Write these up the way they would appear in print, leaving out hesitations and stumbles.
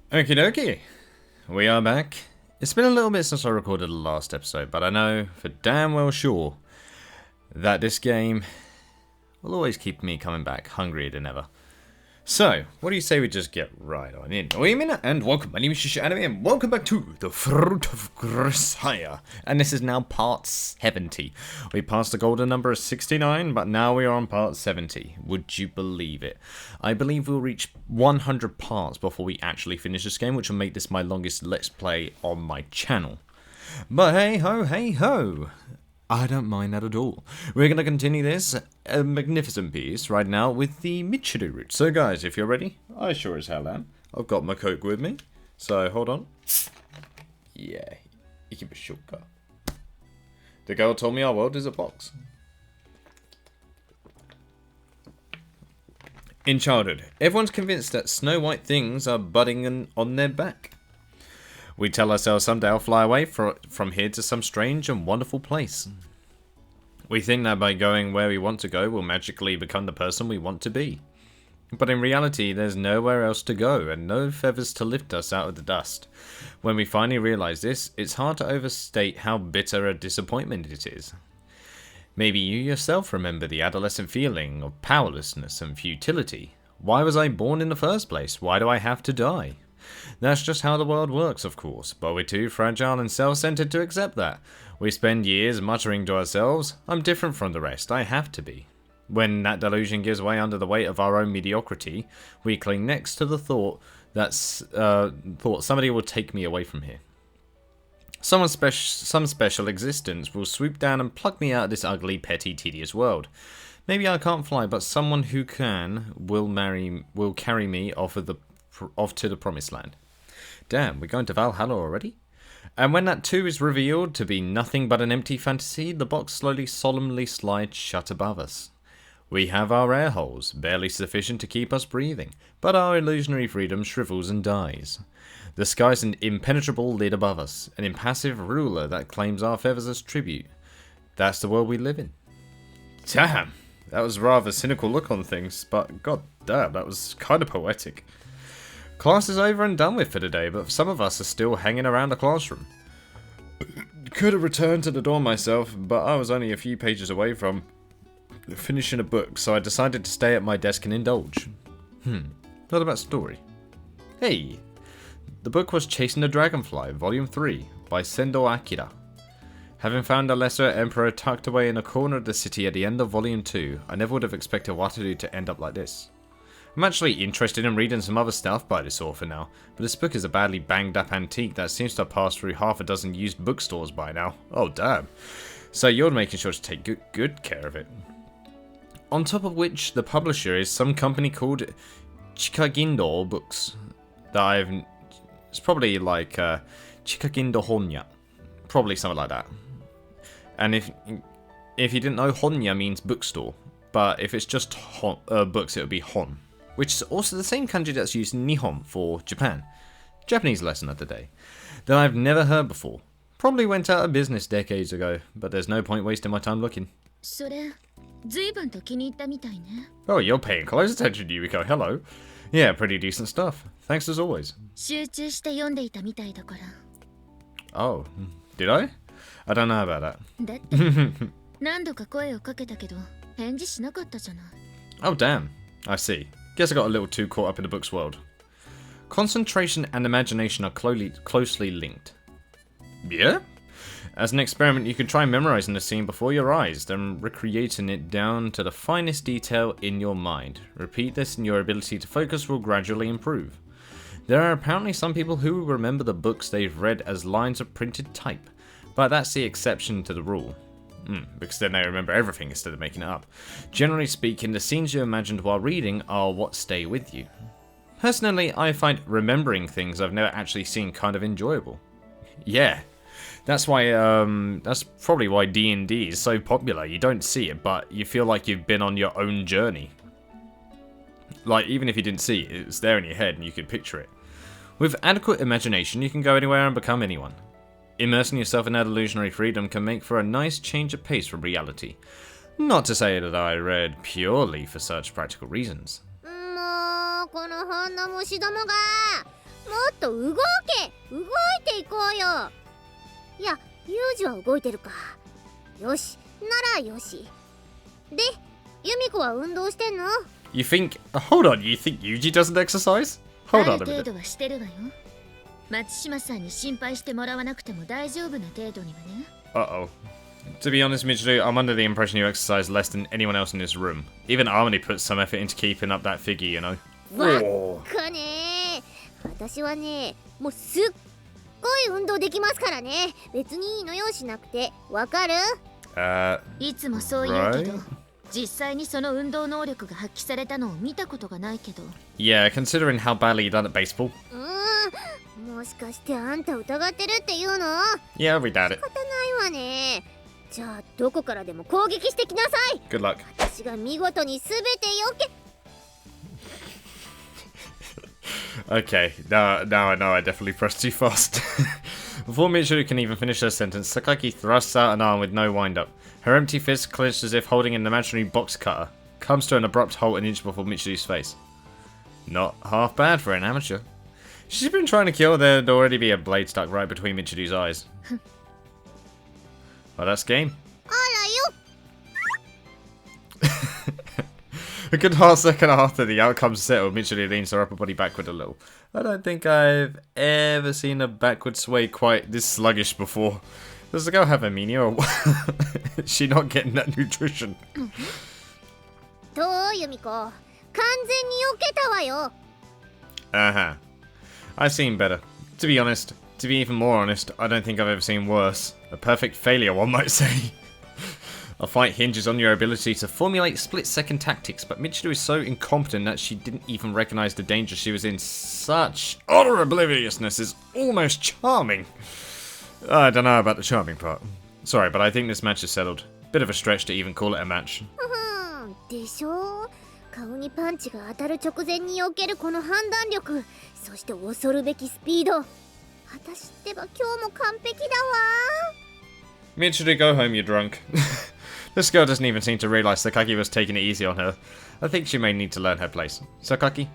Okie dokie, we are back. It's been a little bit since I recorded the last episode, but I know for damn well sure that this game will always keep me coming back hungrier than ever. So, what do you say we just get right on in? And welcome, my name is Yuusha Anime, and welcome back to The Fruit of Grisaia. And this is now part 70. We passed the golden number of 69, but now we are on part 70. Would you believe it? I believe we'll reach 100 parts before we actually finish this game, which will make this my longest Let's Play on my channel. But hey ho, I don't mind that at all. We're going to continue this magnificent piece right now with the Michiru route. So guys, if you're ready, I sure as hell am. I've got my Coke with me, so hold on. Yeah, ikimashouka. The girl told me our world is a box. In childhood, everyone's convinced that snow white things are budding on their back. We tell ourselves someday I'll fly away from here to some strange and wonderful place. We think that by going where we want to go, we'll magically become the person we want to be. But in reality, there's nowhere else to go, and no feathers to lift us out of the dust. When we finally realise this, it's hard to overstate how bitter a disappointment it is. Maybe you yourself remember the adolescent feeling of powerlessness and futility. Why was I born in the first place? Why do I have to die? That's just how the world works, of course, but we're too fragile and self-centered to accept that. We spend years muttering to ourselves, I'm different from the rest, I have to be. When that delusion gives way under the weight of our own mediocrity, we cling next to the thought that somebody will take me away from here. Some special existence will swoop down and pluck me out of this ugly, petty, tedious world. Maybe I can't fly, but someone who can will carry me off to the promised land. Damn, we're going to Valhalla already? And when that too is revealed to be nothing but an empty fantasy, the box solemnly slides shut above us. We have our air holes, barely sufficient to keep us breathing, but our illusionary freedom shrivels and dies. The sky's an impenetrable lid above us, an impassive ruler that claims our feathers as tribute. That's the world we live in. Damn, that was a rather cynical look on things, but god damn, that was kind of poetic. Class is over and done with for today, but some of us are still hanging around the classroom. Could have returned to the dorm myself, but I was only a few pages away from finishing a book, so I decided to stay at my desk and indulge. Not a bad story. Hey! The book was Chasing the Dragonfly, Volume 3, by Sendo Akira. Having found a lesser emperor tucked away in a corner of the city at the end of Volume 2, I never would have expected Wataru to end up like this. I'm actually interested in reading some other stuff by this author now, but this book is a badly banged up antique that seems to have passed through half a dozen used bookstores by now. Oh damn. So you're making sure to take good care of it. On top of which, the publisher is some company called Chikagindo Books. It's probably like Chikagindo Honya. Probably something like that. And if you didn't know, Honya means bookstore. But if it's just books, it would be Hon. Which is also the same kanji that's used in Nihon for Japan. Japanese lesson of the day. That I've never heard before. Probably went out of business decades ago, but there's no point wasting my time looking. Oh, you're paying close attention, Yumiko. Hello. Yeah, pretty decent stuff. Thanks as always. Oh, did I? I don't know about that. Oh damn, I see. Guess I got a little too caught up in the book's world. Concentration and imagination are closely linked. Yeah? As an experiment, you can try memorizing the scene before your eyes, then recreating it down to the finest detail in your mind. Repeat this and your ability to focus will gradually improve. There are apparently some people who remember the books they've read as lines of printed type, but that's the exception to the rule. Because then they remember everything instead of making it up. Generally speaking, the scenes you imagined while reading are what stay with you. Personally, I find remembering things I've never actually seen kind of enjoyable. Yeah, that's why. That's probably why D&D is so popular. You don't see it, but you feel like you've been on your own journey. Like even if you didn't see it, it's there in your head and you can picture it. With adequate imagination, you can go anywhere and become anyone. Immersing yourself in that illusionary freedom can make for a nice change of pace from reality. Not to say that I read purely for such practical reasons. っと動いていこうよ。いや、ユージは動いてるか。よし、ならよし。で、ユミコは運動してんの？ You think... Hold on, you think Yuji doesn't exercise? あ Hold る on a 程 minute. 度はしてるわよ。松島さんに心配してもらわなくても大丈夫な程度にはね。Uh-oh. To be honest, Michiru, I'm under the impression you exercise less than anyone else in this room. Even Harmony puts some effort into keeping up that figure, you know. わっかねー。私はね、もうすっごい運動できますからね。別にいいのよしなくて。わかる？いつもそう言うけど、 right? 実際にその運動能力が発揮されたのを見たことがないけど。Yeah, considering how badly you done at baseball. もしかしてあんた疑ってるって言うの？ Yeah, we doubt it. 仕方ないわね。じゃあどこからでも攻撃してきなさい。 Good luck. 私が見事に全て避け。 Okay, now I know I definitely pressed too fast. Before Michiru can even finish her sentence, Sakaki thrusts out an arm with no wind-up. Her empty fist, clenched as if holding an imaginary box cutter, comes to an abrupt halt an inch before Michiru's face. Not half bad for an amateur. She's been trying to kill, there'd already be a blade stuck right between Michiru's eyes. Well, that's game. あらよ。 A good half second after the outcome's settled, Michiru leans her upper body backward a little. I don't think I've ever seen a backward sway quite this sluggish before. Does the girl have anemia or what? Is she not getting that nutrition? どうユミコ、完全に避けたわよ。 Uh-huh. I've seen better. To be honest, to be even more honest, I don't think I've ever seen worse. A perfect failure, one might say. A fight hinges on your ability to formulate split-second tactics, but Michiru is so incompetent that she didn't even recognize the danger she was in. Such utter obliviousness is almost charming. I don't know about the charming part. Sorry, but I think this match is settled. Bit of a stretch to even call it a match. でしょ？顔にパンチが当たる直前に避けるこの判断力、そして恐るべきスピード。私ってば今日も完璧だわ。 Michiru, go home, you're drunk. This girl doesn't even seem to realize Sakaki was taking it easy on her. I think she may need to learn her place. Sakaki,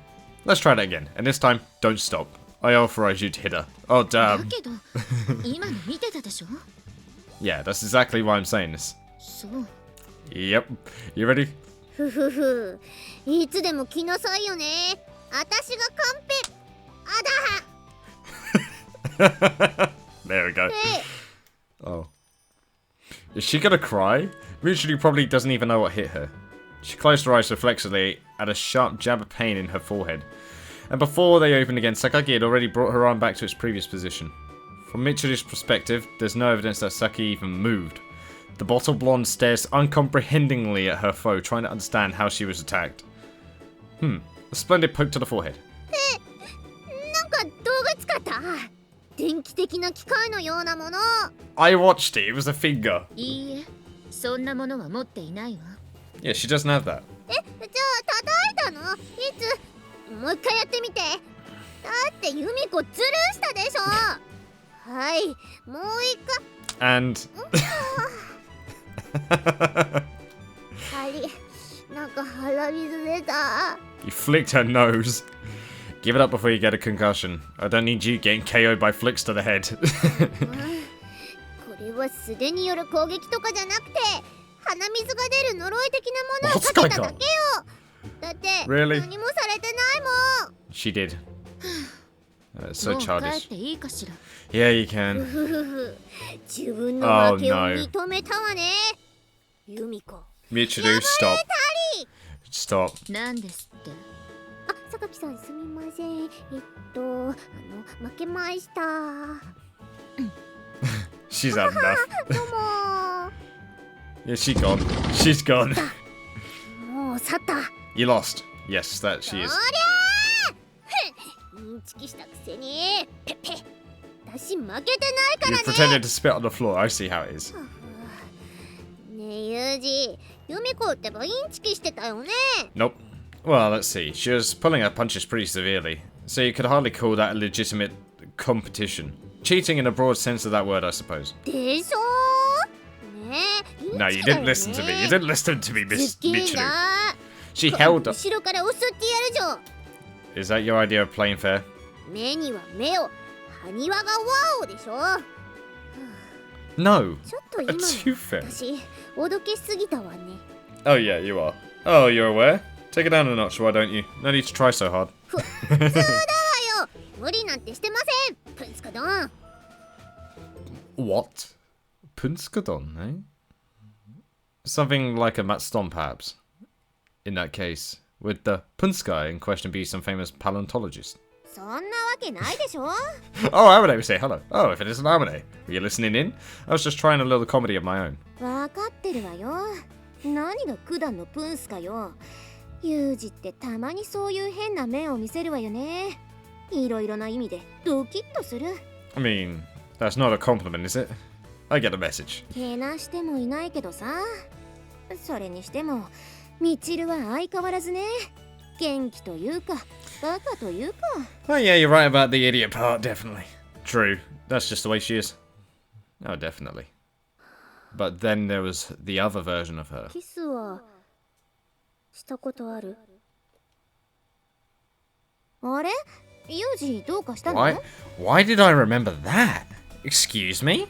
let's try that again, and this time, don't stop. I authorize you to hit her. Oh, だ damn. けど、今の見てたでしょ？ Yeah, that's exactly why I'm saying this. そう。 Yep. You ready? ふふふ、いつでも来なさいよね。私がカンペ。あだ。 There we go. え、 Oh. Is she gonna cry? Michiru probably doesn't even know what hit her. She closed her eyes reflexively at a sharp jab of pain in her forehead. And before they opened again, Sakaki had already brought her arm back to its previous position. From Michiru's perspective, there's no evidence that Saki even moved. The bottle blonde stares uncomprehendingly at her foe, trying to understand how she was attacked. A splendid poke to the forehead. なんか道具使った？電気的な機械のようなもの。 I watched it, it was a finger. いいえ、そんなものは持っていないわ。 Yeah, she doesn't have that. え、じゃあ叩いたの？いつ？もう一回やってみて。だってユミコズルしたでしょ。はい、もう一回。And... あり、なんか鼻水出た。 You flicked her nose. Give it up before you get a concussion. I don't need you getting KO'd by flicks to the head. これは素手による攻撃とかじゃなくて、鼻水が出る呪い的なものをかけただけよ。だって、 Really? 何もされてないもん。 She did. So もう帰っ childish. ていいかしら。 Yeah, you can. ふふふ、自分の負けを Oh, no. 認めたわね。ユミコ。 Michiru, stop. Stop. なんですって。あ、榊さんすみません。負けました。She's had enough. どうも Yeah, she's gone. She's gone. もう去った。 You lost. Yes, that she is. おりゃーインチキしたくせにペッペ私負けてないか You らね。 pretended to spit on the floor. I see how it is. ねえユージ、ユミコってばインチキしてたよね。 Nope. Well, let's see. She was pulling her punches pretty severely, so you could hardly call that a legitimate competition. Cheating in a broad sense of that word, I suppose. でしょねえ、インチキだよね。 No, you didn't listen to me. You didn't listen to me, Miss すっげえ Michiru. な。 She held up. 後ろから襲ってやるじゃん。 Is that your idea of playing fair? 目には目を、埴輪がワオでしょ。 No. ちょっと今 A の tooth fairy. 私おどけすぎたわね。 Oh yeah, you are. Oh, you're aware? Take it down a notch, why don't you? No need to try so hard. 普通だわよ。無理なんてしてません。プンスカドン。 What? Punskadon, eh? Something like a Matston, perhaps. In that case, would the Punskai in question be some famous paleontologist? そんなわけないでしょ。 Oh, Amine, we say hello. Oh, if it isn't Amine. Were you listening in? I was just trying a little comedy of my own. わかってるわよ。何が九段のプンスかよ。ユージってたまにそういう変な面を見せるわよね。いろいろな意味でドキッとする。 I mean, that's not a compliment, is it? I get the message. けなしてもいないけどさ。それにしてもミチルは相変わらずね。元気というかバカというか。 Oh yeah, you're right about the idiot part, definitely. True, that's just the way she is. Oh, definitely. But then there was the other version of her. キスはしたことある？あれ？ユージどうかしたの？ Why did I remember that? Excuse me?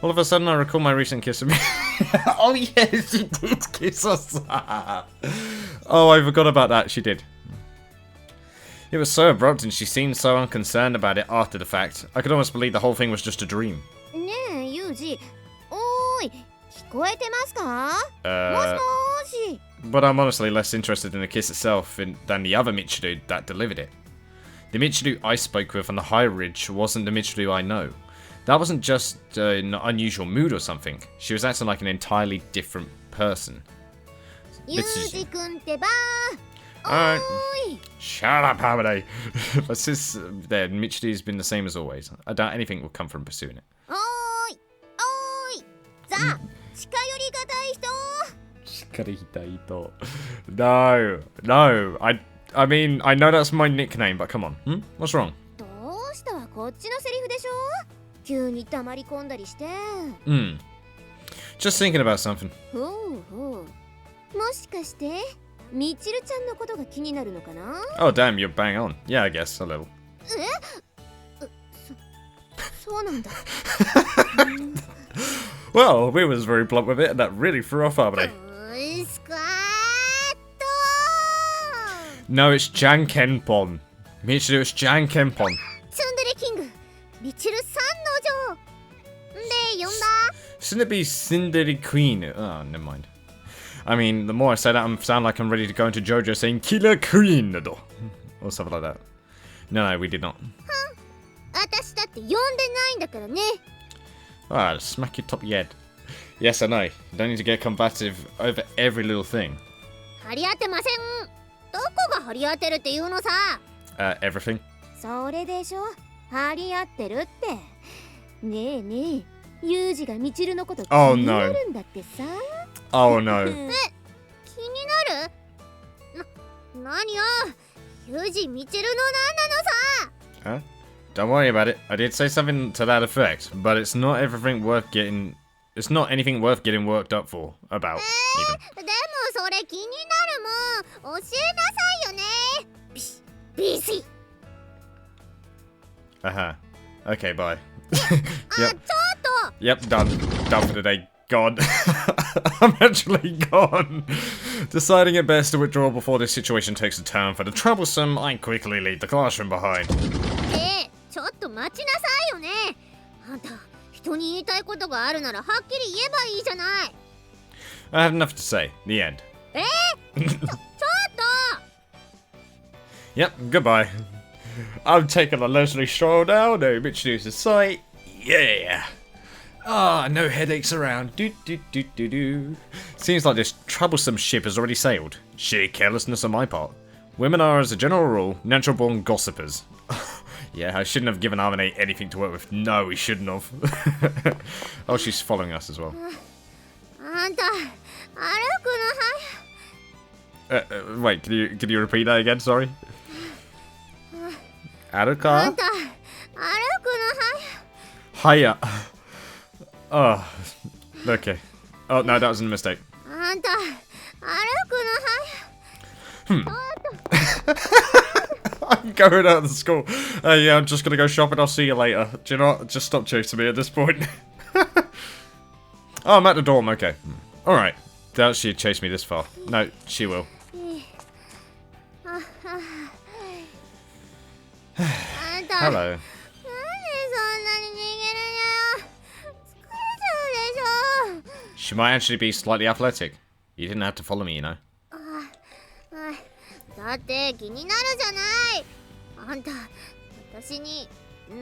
All of a sudden I recall my recent kiss of me. Oh yes, she did kiss us. Oh, I forgot about that, she did. It was so abrupt and she seemed so unconcerned about it after the fact. I could almost believe the whole thing was just a dream. ねえ、ユージ。おーい、聞こえてますか？もしもーし。 But I'm honestly less interested in the kiss itself than the other Michiru that delivered it. The Michiru I spoke with on the high ridge wasn't the Michiru I know. That wasn't just an unusual mood or something. She was acting like an entirely different person. ユージくんってばー。 Alright. おーい。 Shut up, Hamade. But since then, Michiru's been the same as always. I doubt anything will come from pursuing it. おーい。おーい。さあ、近寄りがたい人。 No. I mean, I know that's my nickname, but come on. What's wrong? どうしたわ、こっちのセリフでしょ。急に黙り込んだりして。 Just thinking about something. ほうほう。もしかしてミチルちゃんのことが気になるのかな？ Oh, damn, you're bang on. Yeah, I guess, a little. そうなんだ。Well, we was very blunt with it, and that really threw off Hamade. スカート。 No, it's Jankenpon. Michiru, it's Jankenpon. ツンデレキング、ミチル三の城で呼んだ。 Shouldn't it be Cindery Queen? Oh, never mind. I mean, the more I say that, I sound like I'm ready to go into JoJo saying Killer Queen or something like that. No, we did not. 私だって呼んでないんだからね。 Ah, smack your top of your head. Yes, I know. You don't need to get combative over every little thing. 張り合ってません。どこが張り合ってるっていうのさ。 Everything? それでしょ。張り合ってるって。ねえねえ、ユージがミチルのこと気になるんだってさ。 Oh no. 気になる？何よ。ユージミチルのなんなのさ。 Huh? Don't worry about it. I did say something to that effect, but it's not everything worth getting. It's not anything worth getting worked up for about. Even. でもそれ気になるもん。教えなさいよね。ビシ。 Uh-huh. Okay, bye. ちょっ Yep. と。 Yep, done. Done for today. Gone. I'm actually gone. Deciding it best to withdraw before this situation takes a turn for the troublesome, I quickly leave the classroom behind. ちょっと待ちなさいよね。あんた、人に言いたいことがあるならはっきり言えばいいじゃない。 I have enough to say. The end. ちょっと。 Yep, goodbye. I'm taking a leisurely stroll now. No Michiru's in sight. Yeah. Ah, no headaches around. Do. Seems like this troublesome ship has already sailed. Sheer carelessness on my part. Women are, as a general rule, natural-born gossipers. Yeah, I shouldn't have given Armine anything to work with. No, we shouldn't have. Oh, she's following us as well. あんた、歩くのは。 Wait, can you repeat that again? Sorry. あ Aruka? んた、歩くのは。 Hiya. Oh, okay. Oh, no, that was a mistake. あんた、歩くのは。 I'm going out of the school. Yeah, I'm just gonna go shopping. I'll see you later. Do you know what? Just stop chasing me at this point. Oh, I'm at the dorm. Okay. Alright. Doubt she'd chase me this far. No, she will. Hello. She might actually be slightly athletic. You didn't have to follow me, you know. だって気になるじゃない。あんた、私に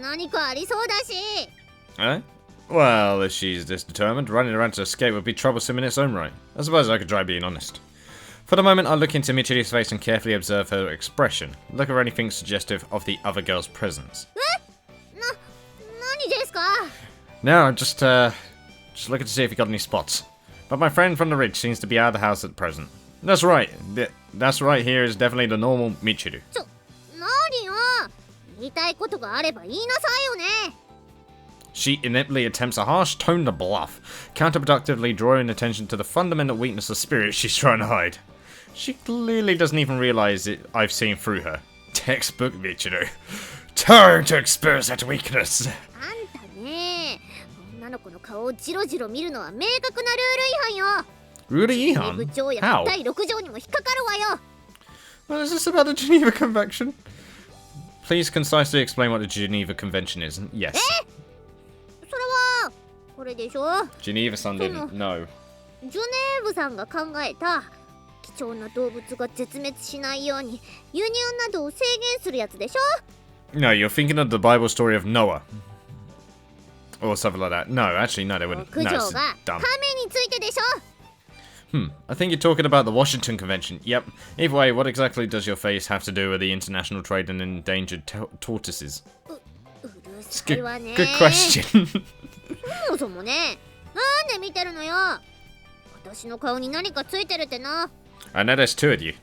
何かありそうだし。Eh? Well, if she's this determined, running around to escape would be troublesome in its own right. I suppose I could try being honest. For the moment, I look into Michiru's face and carefully observe her expression. Look for anything suggestive of the other girl's presence. 何ですか? No, I'm just looking to see if you got any spots. But my friend from the ridge seems to be out of the house at present. That's right. That's right here is definitely the normal Michiru. 何よ? 言いたいことがあれば言いなさいよね. She ineptly attempts a harsh tone to bluff, counterproductively drawing attention to the fundamental weakness of spirit she's trying to hide. She clearly doesn't even realize it. I've seen through her. Textbook Michiru. Time to expose that weakness. あんたね、女の子の顔をジロジロ見るのは明確なルール違反よ。 Rudy 部 Ihan? 長や How? 第6条にも引っかかるわよ。 What is this about the Geneva Convention? Please concisely explain what the Geneva Convention is. Yes. それはこれでしょ。 Geneva-san didn't know. ジュネーブさんが考えた貴重な動物が絶滅しないように輸入などを制限するやつでしょ。 No, you're thinking of the Bible story of Noah. Or something like that. No, actually, no, they wouldn't. 九 No, 条 it's が dumb. 亀についてでしょ。 I think you're talking about the Washington Convention. Yep. Either way, what exactly does your face have to do with the international trade in endangered tortoises? うるさいわね。 Good question. そもそもね、なんで見てるのよ。私の顔に何かついてるってな。 I know there's two of you.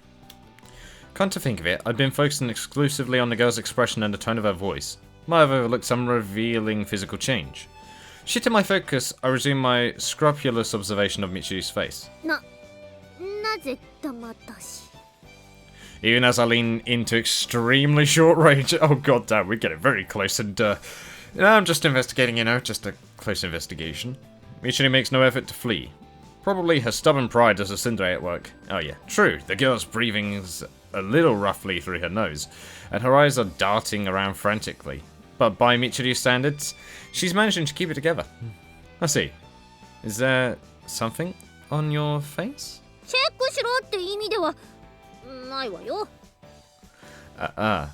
Come to think of it, I've been focusing exclusively on the girl's expression and the tone of her voice. Might have overlooked some revealing physical change. Shifting my focus, I resume my scrupulous observation of Michiru's face. なぜ黙ったし。 Even as I lean into extremely short range. Oh god damn, we're getting very close and I'm just investigating, you know, just a close investigation. Michiru makes no effort to flee. Probably her stubborn pride does a tsundere at work. Oh yeah, true, the girl's breathing is a little roughly through her nose, and her eyes are darting around frantically. But by Michiru's standards, she's managing to keep it together. I see. Is there something on your face? チェックしろって意味ではないわよ。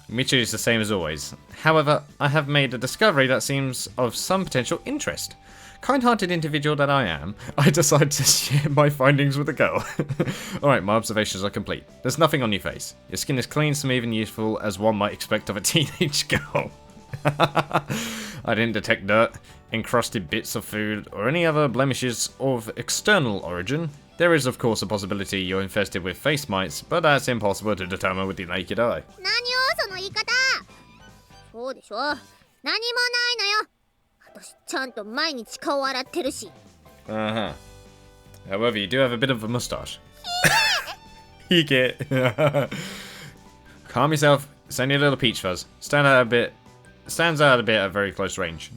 Michiru is the same as always. However, I have made a discovery that seems of some potential interest. Kind-hearted individual that I am, I decided to share my findings with the girl. Alright, my observations are complete. There's nothing on your face. Your skin is clean, smooth and youthful as one might expect of a teenage girl. I didn't detect dirt, encrusted bits of food, or any other blemishes of external origin. There is of course a possibility you're infested with face mites, but that's impossible to determine with the naked eye. 何よその言い方。そうでしょ。何もないのよ。私ちゃんと毎日顔洗ってるし。Uh-huh. However, you do have a bit of a mustache. Heikky. Calm yourself. It's only a little peach fuzz. Stands out a bit at very close range.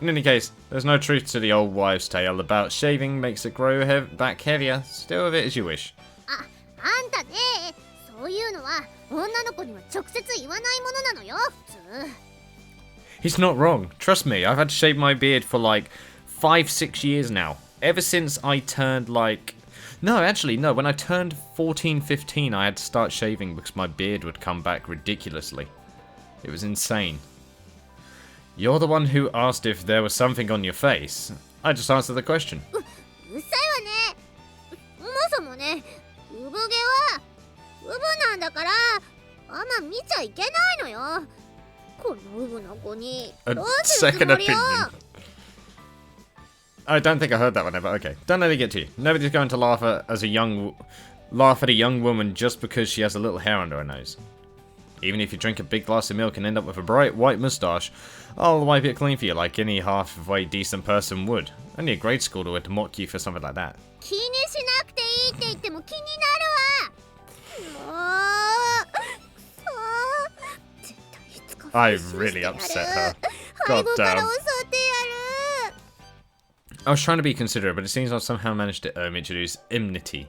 In any case, there's no truth to the old wives' tale about shaving makes it grow back heavier. Still with it as you wish. あんたね、そういうのは女の子には直接言わないものなのよ。普通。 He's not wrong. Trust me, I've had to shave my beard for like 5-6 years now. Ever since I turned like... No, actually, no. When I turned 14-15, I had to start shaving because my beard would come back ridiculously. It was insane. You're the one who asked if there was something on your face. I just answered the question. うるさいわね。そもそもね、産毛は産なんだからあんま見ちゃいけないのよ。この産の子にどうするつ second もりよ。 opinion. I don't think I heard that one, but okay. Don't let it get to you. Nobody's going to laugh at a young woman just because she has a little hair under her nose. Even if you drink a big glass of milk and end up with a bright white moustache, I'll wipe it clean for you like any halfway decent person would. Only a grade schooler would mock you for something like that. 気にしなくていいって言っても気になるわ。もう、くそ。絶 I really upset her. God 背後から襲 damn. ってや I was trying to be considerate, but it seems I've somehow managed to earn Michiru's enmity.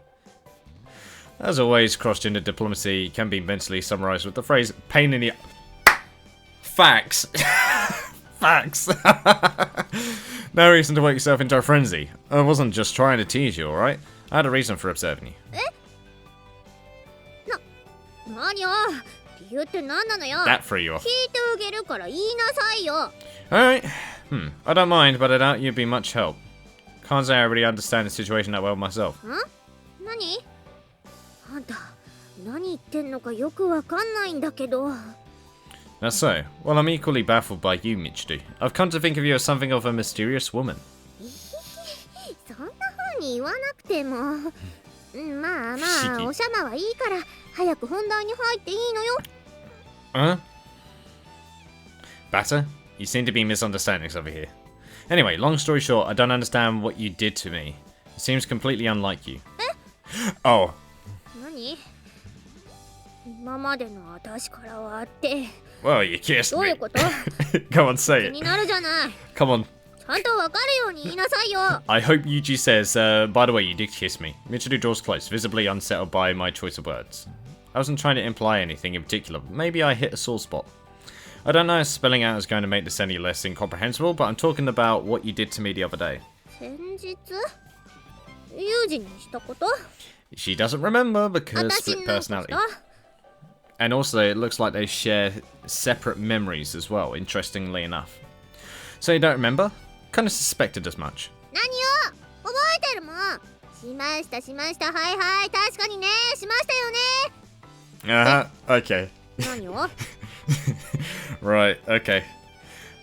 As always, cross-gender diplomacy can be mentally summarized with the phrase pain in the... Facts. Facts. No reason to work yourself into a frenzy. I wasn't just trying to tease you, alright? I had a reason for observing you. る。何よ。理由って何なのよ。 That threw you 聞 off. いてあげるから言いなさいよ。 Alright. I don't mind, but I doubt you'd be much help. Can't say I really understand the situation that well myself. 何？あんた、何言ってんのかよくわかんないんだけど。 That's so. Well, I'm equally baffled by you, Michiru. I've come to think of you as something of a mysterious woman. そんな風に言わなくても。まあまあ、おしゃまはいいから、早く本題に入っていいのよ。 Huh? Batter? You seem to be misunderstanding us over here. Anyway, long story short, I don't understand what you did to me. It seems completely unlike you. Oh. 何？今までの私からはあって。 Well, you kissed どうい me. うこと？ Go on, say 気 it. になるじゃない。 Come on. ちゃんとわかるように言いなさいよ。 I hope Yuji says, by the way, you did kiss me. Michiru draws close, visibly unsettled by my choice of words. I wasn't trying to imply anything in particular, but maybe I hit a sore spot. I don't know if spelling out is going to make this any less incomprehensible, but I'm talking about what you did to me the other day. 先日？ユージにしたこと？ She doesn't remember because 私 split になんかし personality. た？ And also, it looks like they share separate memories as well, interestingly enough. So you don't remember? Kind of suspected as much. 何よ？覚えてるもん。しましたしました。はいはい。確かにね。しましたよね。 Okay. 何を？ Right, okay.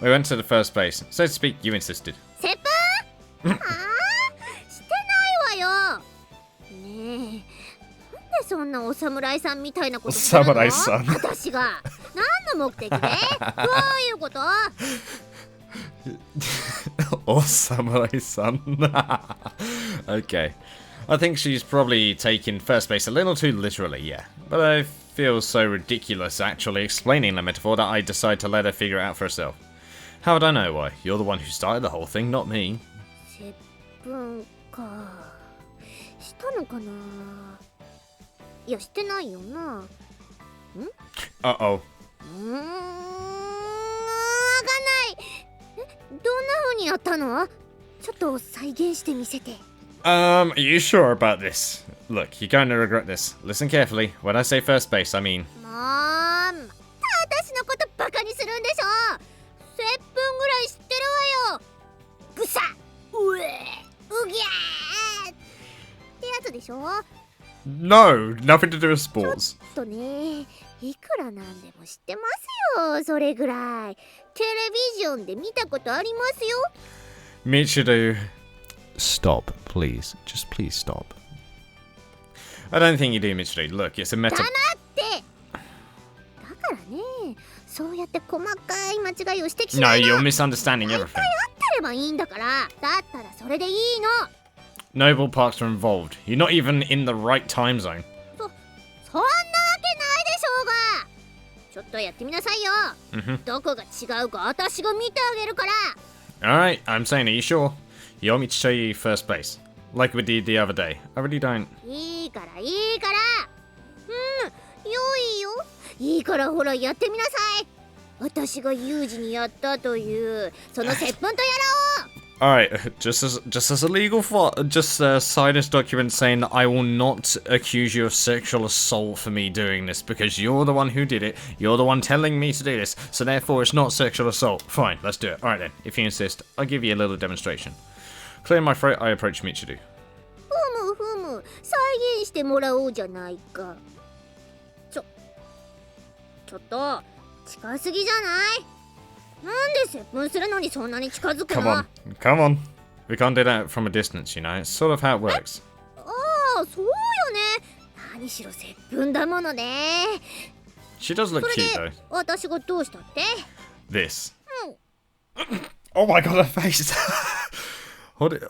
We went to the first base. So to speak, you insisted. 接吻？ああ、してないわよ。ねえ、なんでそんなお侍さんみたいなことするの？お侍さん。私が何の目的で？どういうこと？ Oh, samurai-san. Okay. I think she's probably taken first base a little too literally, yeah. But I feel so ridiculous actually explaining the metaphor that I decide to let her figure it out for herself. How would I know why? You're the one who started the whole thing, not me. 接吻か。したのかな。いや、してないよな。Uh-oh. わかんない。どんな風にやったの？ちょっと再現してみせて。Are you sure about this? Look, you're going to regret this. Listen carefully. When I say first base, I mean... もう、また私のことバカにするんでしょ。接吻ぐらい知ってるわよ。ぐさうえうぎゃーってやつでしょ。 No, nothing to do with sports. とね、いくらなんでも知ってますよ。それぐらいテレビジョンで見たことありますよ。 Michiru... Stop, please. Just please stop. I don't think you do, Michiru. Look, it's a meta... 黙って。だからね、そうやって細かい間違いを指摘し No, ないの。 you're misunderstanding 大体 everything. 合ってればいいんだから。だったらそれでいいの。 Noble parks are involved. You're not even in the right time zone. そんなわけないでしょうが。ちょっとやってみなさいよ。どこが違うか私が見てあげるから。 Alright, I'm saying, are you sure? You want me to show you first base? Like we did the other day. I really don't... いいからいいから。よいよ。いいからほらやってみなさい。私がユージにやったというその接吻とやろう。 Alright, just as a legal just sign this document saying that I will not accuse you of sexual assault for me doing this because you're the one who did it. You're the one telling me to do this, so therefore it's not sexual assault. Fine, let's do it. Alright then, if you insist, I'll give you a little demonstration. Clearing my throat, I approach Michiru. ふむふむ、再現してもらおうじゃないか。ちょっと近すぎじゃない？なんで接吻するのにそんなに近づくの？ Come on. We can't do that from a distance, you know. It's sort of how it works. ああ、そうよね。何しろ接吻だものね。 She does look それ cute で though. 私がどうしたって？ This. Oh my god, her face!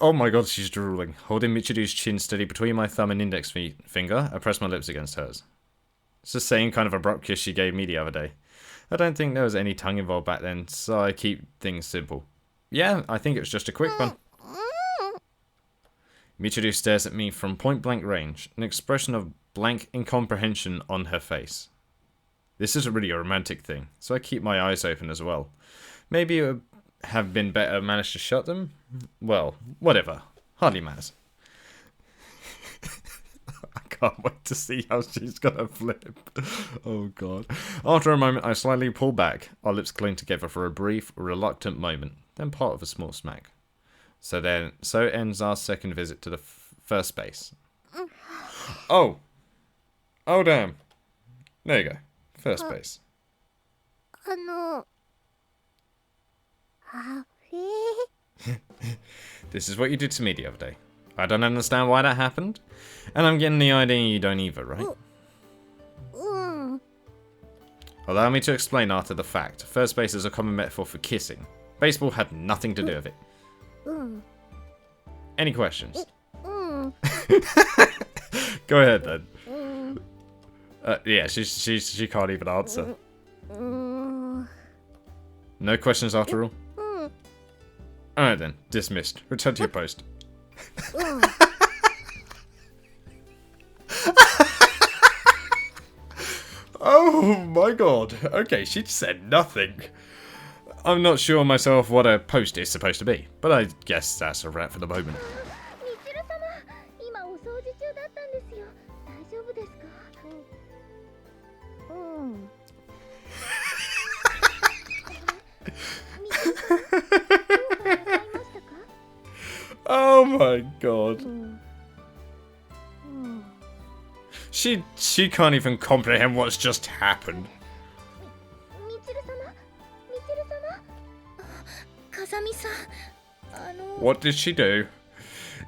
Oh my god, she's drooling. Holding Michiru's chin steady between my thumb and index finger, I press my lips against hers. It's the same kind of abrupt kiss she gave me the other day. I don't think there was any tongue involved back then, so I keep things simple. Yeah, I think it was just a quick one. Michiru stares at me from point-blank range, an expression of blank incomprehension on her face. This isn't really a romantic thing, so I keep my eyes open as well. Maybe it would have been better managed to shut them? Well, whatever. Hardly matters. I can't wait to see how she's gonna flip. Oh god. After a moment, I slightly pull back. Our lips cling together for a brief, reluctant moment, then part of a small smack. So ends our second visit to the first base. Oh! Oh damn. There you go. First base. This is what you did to me the other day. I don't understand why that happened. And I'm getting the idea you don't either, right? Allow me to explain after the fact. First base is a common metaphor for kissing. Baseball had nothing to do with it. Any questions? Go ahead then. Yeah, she can't even answer. No questions after all? Alright then, dismissed. Return to your post. Oh my god. Okay, she said nothing. I'm not sure myself what a post is supposed to be, but I guess that's a wrap for the moment. Oh my god. She can't even comprehend what's just happened. What did she do?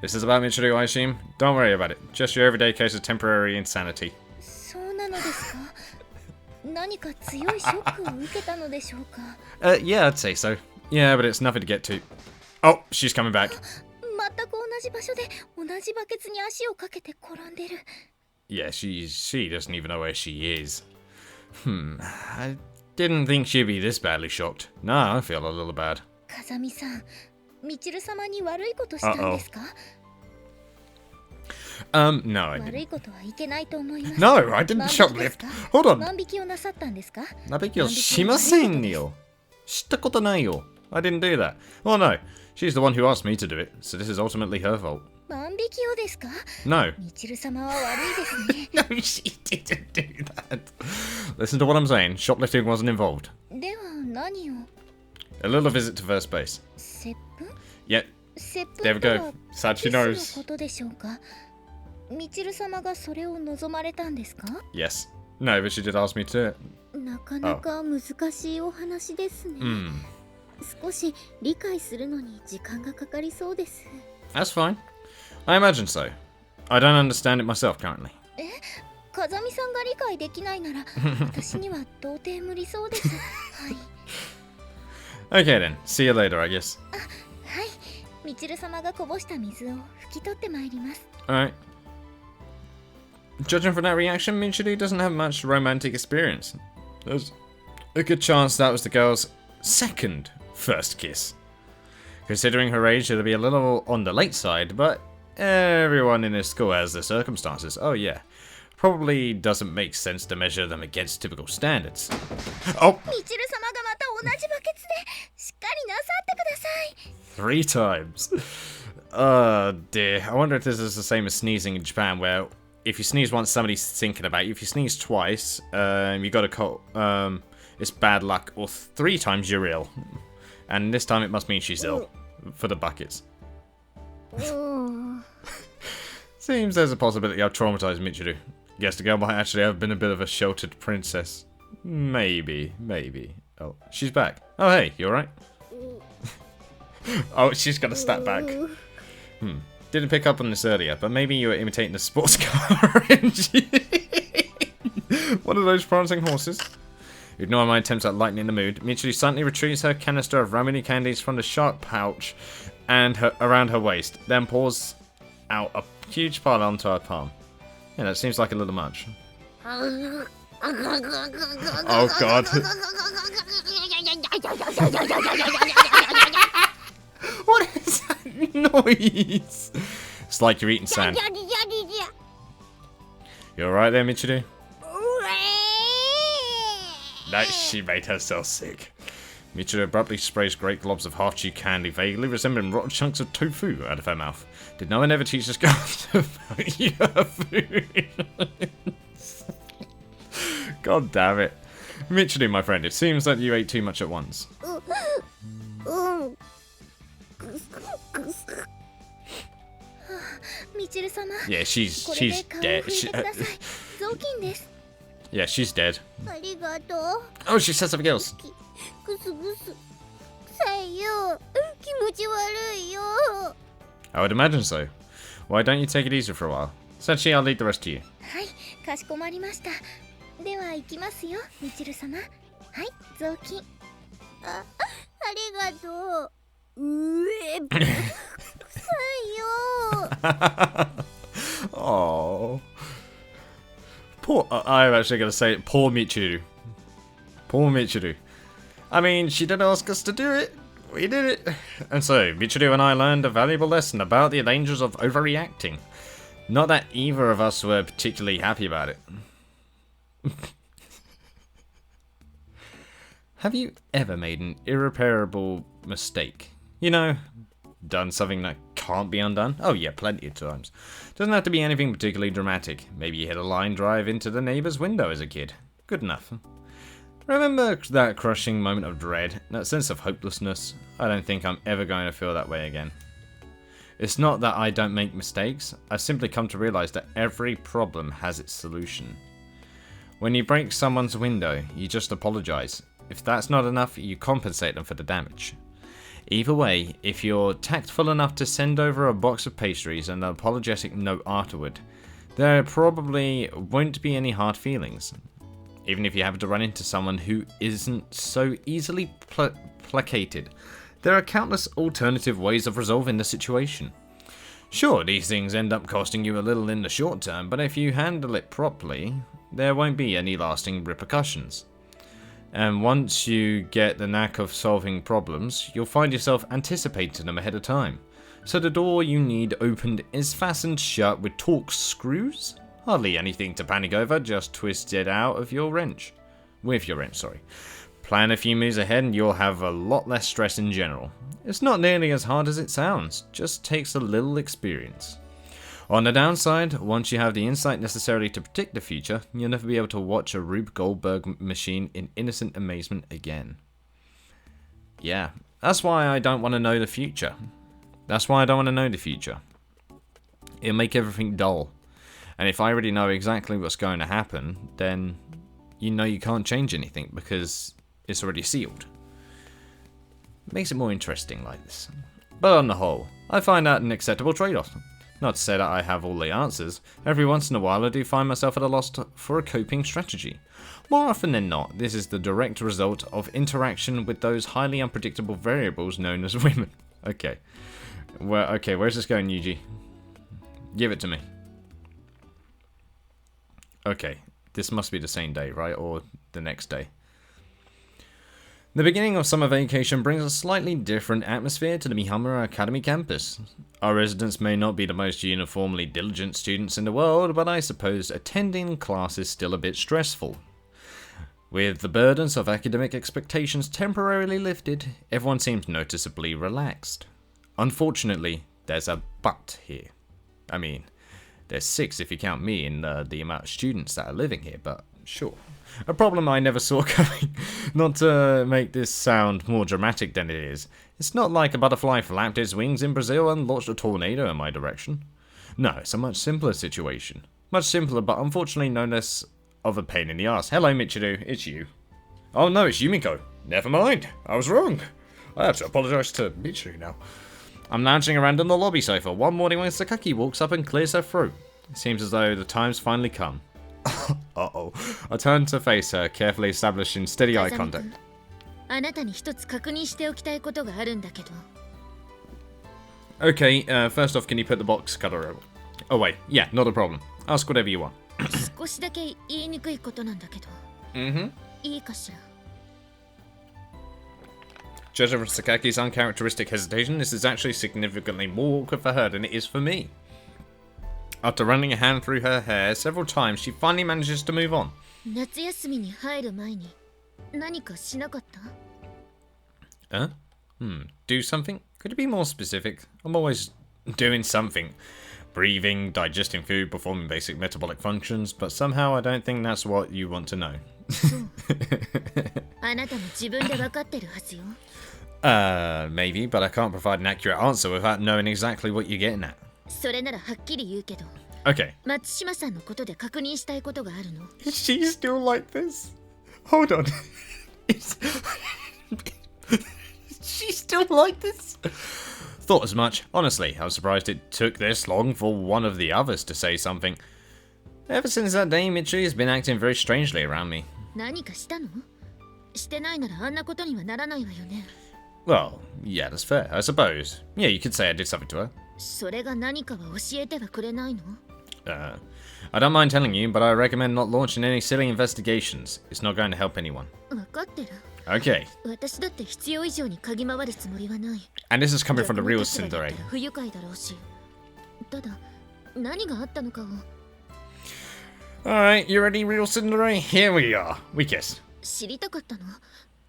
This is about Michiru, I assume? Don't worry about it. Just your everyday case of temporary insanity. Yeah, I'd say so. Yeah, but it's nothing to get to. Oh, she's coming back. Yeah, she doesn't even know where she is. I didn't think she'd be this badly shocked. Nah, I feel a little bad. No, I didn't. No, I didn't shoplift. Hold on. 万引きをしませんよ。知ったことないよ。I didn't do that. Well, no. She's the one who asked me to do it, so this is ultimately her fault. No. No, she didn't do that. Listen to what I'm saying. Shoplifting wasn't involved. A little visit to first base. Yep. There we go. Sad she knows. Yes. No, but she did ask me to do it. That's fine. I imagine so. I don't understand it myself currently. Okay then, see you later, I guess. Alright. Judging from that reaction, Michiru doesn't have much romantic experience. There's a good chance that was the girl's second first kiss. Considering her age, it'll be a little on the late side, but everyone in this school has their circumstances. Oh yeah. Probably doesn't make sense to measure them against typical standards. Oh! 3 times. Oh dear. I wonder if this is the same as sneezing in Japan, where if you sneeze once, somebody's thinking about you. If you sneeze twice, you got a cold. It's bad luck. Or 3 times, you're ill. And this time it must mean she's ill. For the buckets. Seems there's a possibility I've traumatized Michiru. Guess the girl might actually have been a bit of a sheltered princess. Maybe. Oh, she's back. Oh, hey, you alright? Oh, she's gonna step back. Didn't pick up on this earlier, but maybe you were imitating the sports car engine. One of those prancing horses. Ignoring my attempts at lightening the mood, Michiru suddenly retrieves her canister of Ramuni candies from the shark pouch and around her waist, then pours out a huge pile onto her palm. Yeah, that seems like a little much. Oh god. What is that noise? It's like you're eating sand. You alright there, Michiru? That she made herself sick. Michiru abruptly sprays great globs of half-chewed candy, vaguely resembling rotten chunks of tofu, out of her mouth. Did no one ever teach this girl to value her food? God damn it. Michiru, my friend, it seems that you ate too much at once. Yeah, she's dead. Yeah, she's dead. Oh, she said something else. I would imagine so. Why don't you take it easy for a while? Senshi, I'll lead the rest to you. Oh, poor. I'm actually gonna say it. Poor Michiru. Poor Michiru. I mean, she didn't ask us to do it. We did it. And so, Michiru and I learned a valuable lesson about the dangers of overreacting. Not that either of us were particularly happy about it. Have you ever made an irreparable mistake? You know, done something that can't be undone? Oh yeah, plenty of times. Doesn't have to be anything particularly dramatic. Maybe you hit a line drive into the neighbor's window as a kid. Good enough. Remember that crushing moment of dread, that sense of hopelessness? I don't think I'm ever going to feel that way again. It's not that I don't make mistakes, I've simply come to realize that every problem has its solution. When you break someone's window, you just apologize. If that's not enough, you compensate them for the damage. Either way, if you're tactful enough to send over a box of pastries and an apologetic note afterward, there probably won't be any hard feelings. Even if you happen to run into someone who isn't so easily placated, there are countless alternative ways of resolving the situation. Sure, these things end up costing you a little in the short term, but if you handle it properly, there won't be any lasting repercussions. And once you get the knack of solving problems, you'll find yourself anticipating them ahead of time. So the door you need opened is fastened shut with Torx screws? Hardly anything to panic over, just twist it out of your wrench. With your wrench, sorry. Plan a few moves ahead and you'll have a lot less stress in general. It's not nearly as hard as it sounds, just takes a little experience. On the downside, once you have the insight necessary to predict the future, you'll never be able to watch a Rube Goldberg machine in innocent amazement again. Yeah, that's why I don't want to know the future. It'll make everything dull. And if I already know exactly what's going to happen, then you know you can't change anything because it's already sealed. It makes it more interesting like this. But on the whole, I find that an acceptable trade-off. Not to say that I have all the answers. Every once in a while I do find myself at a loss for a coping strategy. More often than not, this is the direct result of interaction with those highly unpredictable variables known as women. Okay. Well, okay, where's this going, Yuji? Give it to me. Okay, this must be the same day, right? Or the next day. The beginning of summer vacation brings a slightly different atmosphere to the Mihama Academy campus. Our residents may not be the most uniformly diligent students in the world, but I suppose attending class is still a bit stressful. With the burdens of academic expectations temporarily lifted, everyone seems noticeably relaxed. Unfortunately, there's a but here. I mean, there's 6 if you count me and the amount of students that are living here, but sure. A problem I never saw coming. Not to make this sound more dramatic than it is, it's not like a butterfly flapped its wings in Brazil and launched a tornado in my direction. No, it's a much simpler situation. Much simpler, but unfortunately no less of a pain in the ass. Hello, Michiru, it's you. Oh no, it's Yumiko. Never mind, I was wrong. I have to apologise to Michiru now. I'm lounging around on the lobby sofa one morning when Sakaki walks up and clears her throat. It seems as though the time's finally come. Uh-oh. I turn to face her, carefully establishing steady eye contact. Okay, first off, can you put the box cutter over? Oh wait, yeah, not a problem. Ask whatever you want. Judging from Sakaki's uncharacteristic hesitation, this is actually significantly more awkward for her than it is for me. After running a hand through her hair several times, she finally manages to move on. 夏休みに入る前に何かしなかった？ Do something? Could it be more specific? I'm always doing something. Breathing, digesting food, performing basic metabolic functions, but somehow I don't think that's what you want to know. あなたも自分で分かってるはずよ。Maybe, but I can't provide an accurate answer without knowing exactly what you're getting at. それならはっきり言うけど。Okay. 松島さんのことで確認したいことがあるの。Is she still like this? Hold on. Is she still like this? Thought as much. Honestly, I was surprised it took this long for one of the others to say something. Ever since that day, Michiru has been acting very strangely around me. 何かしたの？してないならあんなことにはならないわよね。Well, yeah, that's fair, I suppose. Yeah, you could say I did something to her. それが何かは教えてはくれないの？ I don't mind telling you, but I recommend not launching any silly investigations. It's not going to help anyone. 分かってる。 Okay. 私だって必要以上に嗅ぎ回るつもりはない。 And this is coming from the real Tsundere. 不愉快だろうし。ただ、何があったのかを。Alright, you ready, real Tsundere? Here we are. We kiss. 知りたかったの。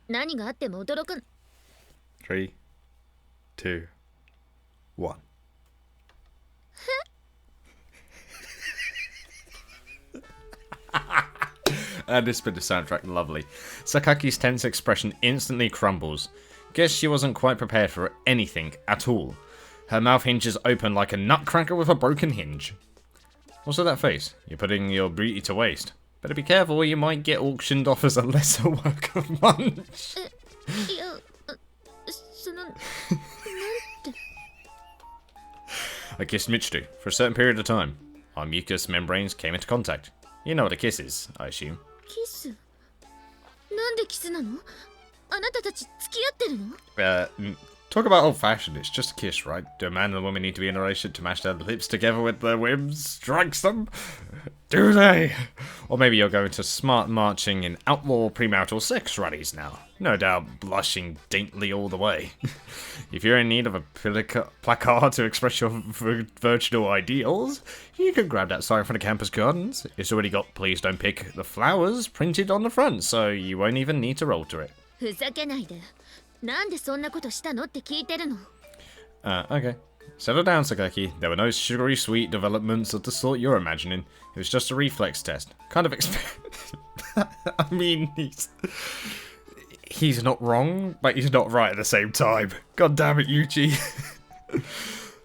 何があっても驚かん。 3, 2, 1. And this bit of soundtrack, lovely. Sakaki's tense expression instantly crumbles. Guess she wasn't quite prepared for anything at all. Her mouth hinges open like a nutcracker with a broken hinge. What's with that face? You're putting your beauty to waste. Better be careful or you might get auctioned off as a lesser work of munch. いや、その、なんて。 I kissed Michiru for a certain period of time. Our mucous membranes came into contact. You know what a kiss is, I assume. キス？なんでキスなの？あなたたち付き合ってるの？ Talk about old-fashioned, it's just a kiss, right? Do a man and a woman need to be in a relationship to mash their lips together with their whims strikes them? Do they? Or maybe you're going to smart marching in outlaw premarital sex rallies now. No doubt blushing daintily all the way. If you're in need of a placard to express your virginal ideals, you can grab that sign from the campus gardens. It's already got "Please don't pick the flowers" printed on the front, so you won't even need to alter it. ふざけないで。なんでそんなことしたのって聞いてるの。Okay. Settle down, Sakaki. There were no sugary sweet developments of the sort you're imagining. It was just a reflex test. Kind of I mean, he's not wrong, but he's not right at the same time. God damn it, Yuuchi.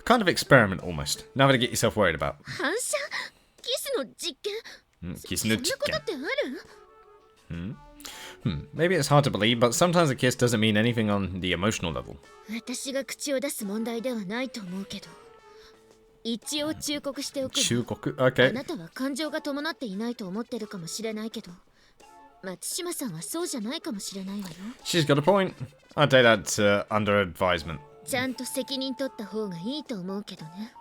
Kind of experiment, almost. Nothing to get yourself worried about. 反射？キスの実験？キスの実験。そんなことってある？ Maybe it's hard to believe, but sometimes a kiss doesn't mean anything on the emotional level. 私が口を出す問題ではないと思うけど。一応忠告しておく。忠告? Okay. あなたは感情が伴っていないと思ってるかもしれないけど、松島さんはそうじゃないかもしれないわよ。 She's got a point. I'll take that under advisement. ちゃんと責任取った方がいいと思うけどね。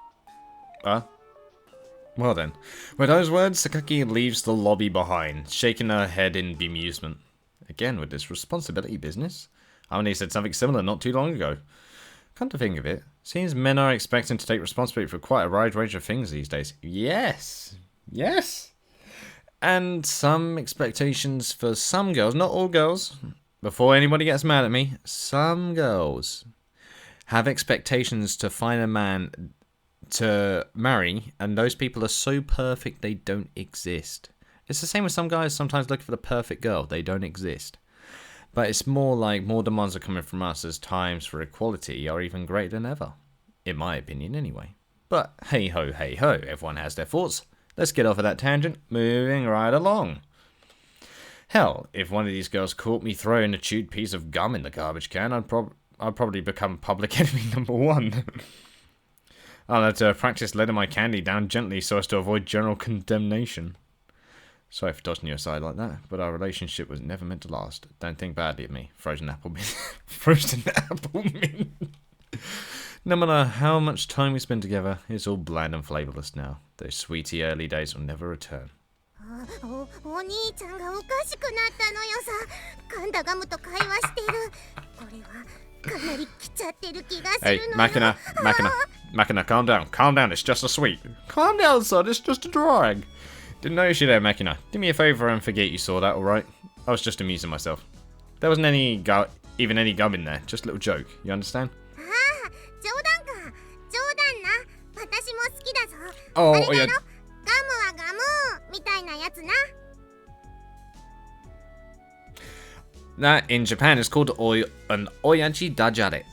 Well then. With those words, Sakaki leaves the lobby behind, shaking her head in bemusement. Again with this responsibility business. I only said something similar not too long ago. Come to think of it, seems men are expecting to take responsibility for quite a wide range of things these days. Yes! Yes! And some expectations for some girls, not all girls, before anybody gets mad at me, some girls have expectations to find a man to marry, and those people are so perfect they don't exist. It's the same with some guys sometimes looking for the perfect girl. They don't exist. But it's more like more demands are coming from us as times for equality are even greater than ever. In my opinion, anyway. But hey ho, everyone has their thoughts. Let's get off of that tangent, moving right along. Hell, if one of these girls caught me throwing a chewed piece of gum in the garbage can, I'd probably become public enemy number 1. I'll have to practice letting my candy down gently so as to avoid general condemnation. Sorry for tossing you aside like that, but our relationship was never meant to last. Don't think badly of me. Frozen apple mint. Frozen apple mint. No matter how much time we spend together, it's all bland and flavourless now. Those sweetie early days will never return. お兄ちゃんがおかしくなったのよさ。噛んだガムと会話してる。これはかなり来ちゃってる気がす Hey, るのよ。 Machina, calm down. Calm down, it's just a sweet. Calm down, son, it's just a drag. Didn't notice you there, Machina. Do me a favor and forget you saw that, alright? I was just amusing myself. There wasn't even any gum in there, just a little joke, you understand? ああ、冗談か。冗談な。私も好きだぞ。 Oh, あれだろ、 yeah. ガムはガムみたいなやつな。 That, in Japan, is called an oyaji dajare.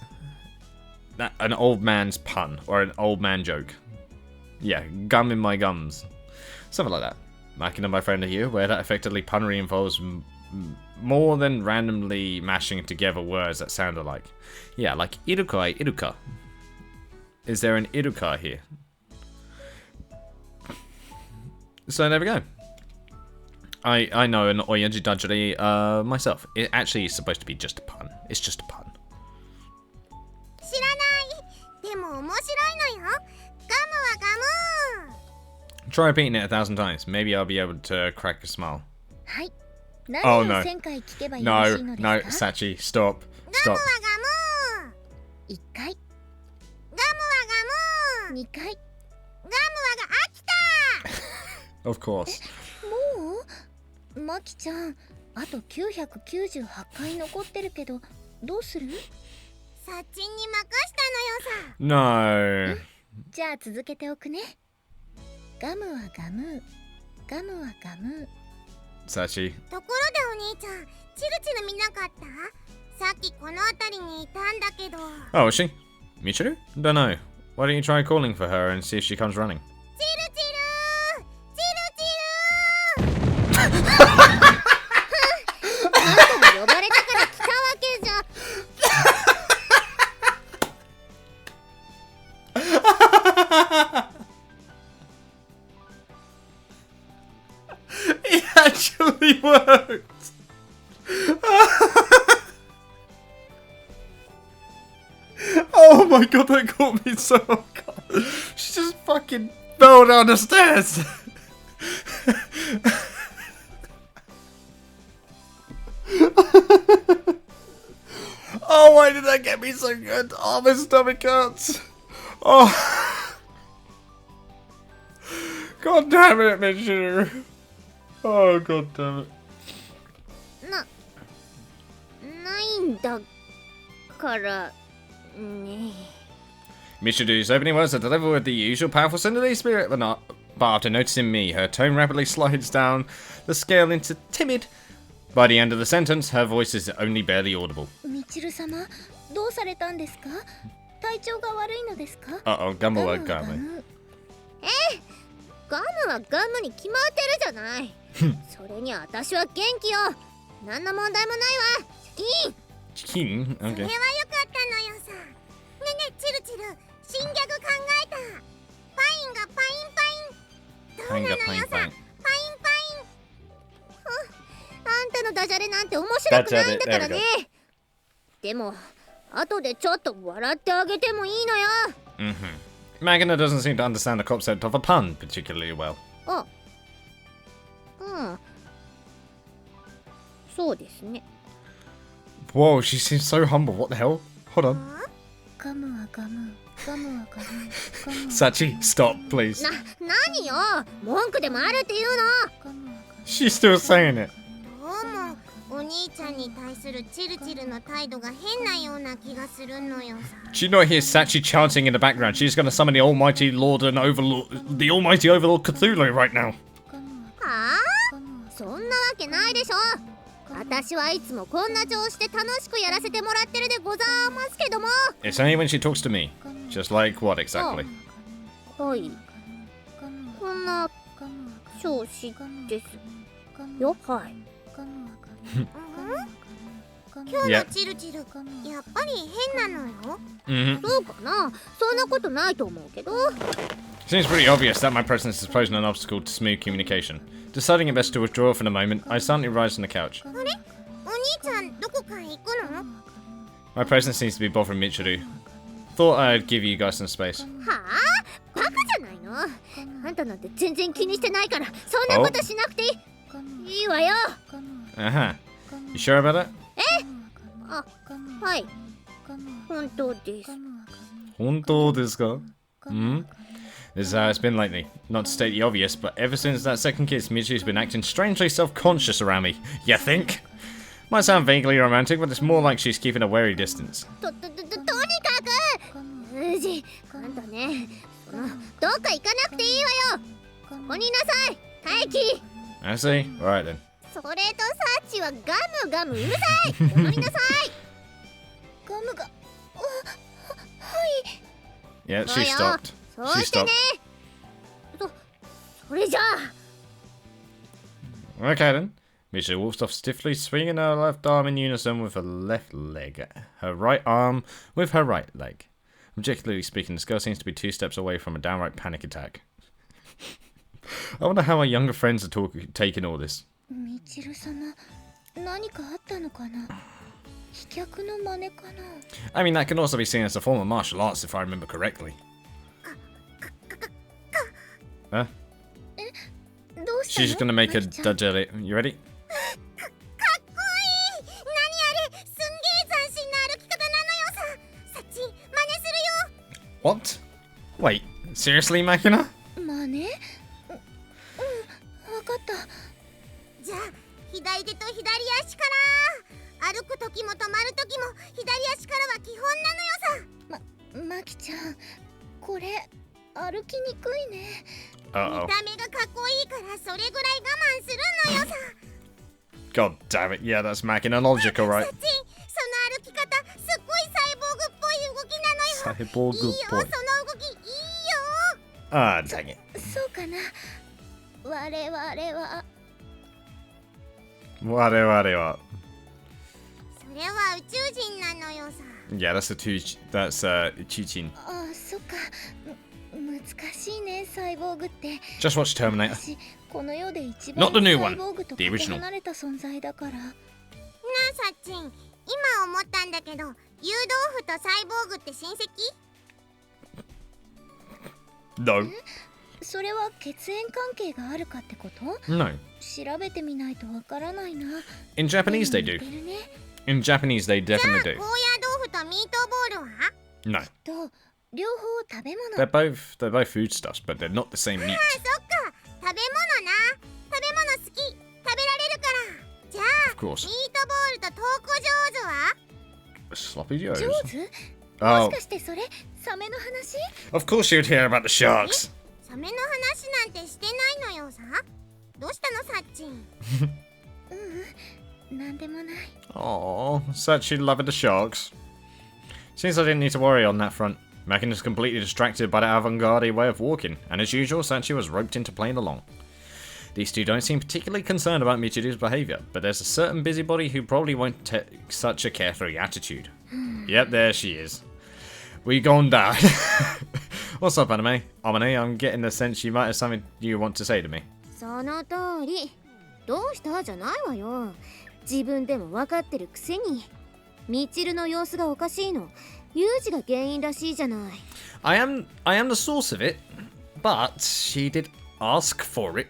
An old man's pun, or an old man joke. Yeah, gum in my gums. Something like that. Machina, my friend, are you aware that effectively punnery involves more than randomly mashing together words that sound alike? Yeah, like iruka, iruka. Is there an iruka here? So there we go. I know an oyaji dajare myself. It actually is supposed to be just a pun. It's just a pun. 知らない。でも面白いのよ。ガムはガム。 Try repeating it 1,000 times. Maybe I'll be able to crack a smile. はい。 Oh 何 no. を1000回聞けばよろしい No, の no, ですか？ Sachi, stop. ガム Stop. はガム。 1回、ガムはガム。 2回。ガムはが飽きた。 Of course. もうマキちゃん、あと998回残ってるけど、どうする？サッチンに任したのよさ。 No. じゃあ続けておくね。ガムはガム、ガムはガム。 Sachi. ところでお兄ちゃん、チルチル見なかった？さっきこの辺りにいたんだけど。 Oh, is she? Michiru? Don't know. Why don't you try calling for her and see if she comes running? チルチルチルチル。何度も呼ばれたから来たわけじゃ。 It actually worked! Oh my god, that caught me so off guard. She just fucking fell down the stairs! Oh, why did that get me so good? Oh, my stomach hurts. Oh. God damn it, Michiru. Oh, god damn it. ないんだからね。 Michiru's opening words are delivered with the usual powerful synergy spirit, but after noticing me, her tone rapidly slides down the scale into timid. By the end of the sentence, her voice is only barely audible. みちる様、どうされたんですか？体調が悪いのですか？ Uh-oh, Gumbo won't go me. ガムはガムに決まってるじゃない。それに私は元気よ。何の問題もないわ。シキン。 King? それは Okay. よかったのよさ。ねえねえチルチル、新ギャグ考えた。パインがパインパイン。どうなのよさ。パインパイン。あんたのダジャレなんて面白くないんだからね。でも後でちょっと笑ってあげてもいいのよ。 Magna doesn't seem to understand the concept of a pun particularly well. あ、うん。そうですね。 Whoa, she seems so humble. What the hell? Hold on. ガムはガム、ガムはガム、ガムは Sachi, stop, please. 何よ。文句でもあるって言うの。ガムはガム。 She's still saying it. どうもお兄ちゃんに対するチルチルの態度が変なような気がするのよさ。 Do you not hear Sachi chanting in the background? She's going to summon the almighty lord and overlord, the almighty overlord Cthulhu right now. はあ？そんなわけないでしょ。私はいつもこんな調子で楽しくやらせてもらってるでございますけども。 It's only when she talks to me. Just like what exactly? はい。こんな調子ですよ。はい。今日のチルチル、やっぱり変なのよ。 そうかな。そんなことないと思うけど。 Seems pretty obvious that my presence is posing an obstacle to smooth communication. Deciding it best to withdraw for the moment, I suddenly rise from the couch. あれ？お兄ちゃんどこかへ行くの？ My presence seems to be bothering Michiru. Thought I'd give you guys some space. はあ？バカじゃないの？あんたなんて全然気にしてないから、そんなことしなくていい。いいわよ。 Uh-huh. You sure about that? あ、はい。本当です。本当ですか? Hmm? This is how it's been lately. Not to state the obvious, but ever since that second kiss, Michiru's been acting strangely self-conscious around me. You think? Might sound vaguely romantic, but it's more like she's keeping a wary distance. とにかくうじ、あんたね、どっか行かなくていいわよ。ここにいなさい、ハイキ。 I see. Alright then. それとサッチはガムうるさい。戻りなさい。ガムが、はい。 Yeah, she stopped. そう She してね。 stopped. それじゃあ。 Okay then. Michiru walked off stiffly, swinging her left arm in unison with her left leg. Her right arm with her right leg. Objectively speaking, this girl seems to be 2 steps away from a downright panic attack. I wonder how our younger friends are taking all this. みちる様、何かあったのかな。飛脚の真似かな。 I mean, that can also be seen as a form of martial arts, if I remember correctly. Huh? どうしたの？ She's gonna make a マキちゃん。 dudgery. You ready? かっこいい。何あれ、すんげえ斬新な歩き方なのよさ。サッチ、真似するよ。 What? Wait, seriously, Makina? 真似？わかった。じゃあ、左手と左足から。歩く時も止まる時も左足からは基本なのよさ。マキちゃん、これ歩きにくいね。見た目がかっこいいからそれぐらい我慢するのよさ。 God damn it, yeah, that's Makina logic, alright. サッチン、その歩き方すっごいサイボーグっぽい動きなのよ。サイボーグっぽい。いいよ、その動きいいよ。 Ah, dang it. そうかな。我々は。 Whatever. それは宇宙人なのよさ。 Yeah, that's Chichin. ああ、そっか。難しいね、サイボーグって。 Just watch Terminator. 私この世で一 Not 番 the new サ one. イボーグと The かけ original. 離れた存在だから。なあ、サッチン、今思ったんだけど、湯豆腐とサイボーグって親戚？ No. それは血縁関係があるかってこと？ No. 調べてみないとわからないな。 In Japanese, they 似 do. てるね。 In Japanese, they じゃあ、 definitely 高野 do. 豆腐とミートボールは？ No. と、両方食べ物。 They're both foodstuffs, but they're not the same meat. あ、そっか。食べ物な。食べ物好き。食べられるから。じゃあ、 Of course. ミートボールとトーコ上手は？ Sloppy Joes. 上手？も Oh, しかしてそれサメの話？ of course you'd hear about the sharks. サメの話なんてしてないのよさ。どうしたのサッチン？なんでもない。 Oh, Sachi loving the sharks. Seems I didn't need to worry on that front. Makin is completely distracted by the avant-garde way of walking, and as usual, Sachi was roped into playing along. These two don't seem particularly concerned about Michiru's behaviour, but there's a certain busybody who probably won't take such a carefree attitude. Yep, there she is. We gone down. What's up, Anime? Amane, I'm getting the sense you might have something you want to say to me. その通り。どうしたじゃないわよ。自分でも分かってるくせに。ミチルの様子がおかしいの。ユージが原因らしいじゃない。 I am the source of it, but she did ask for it.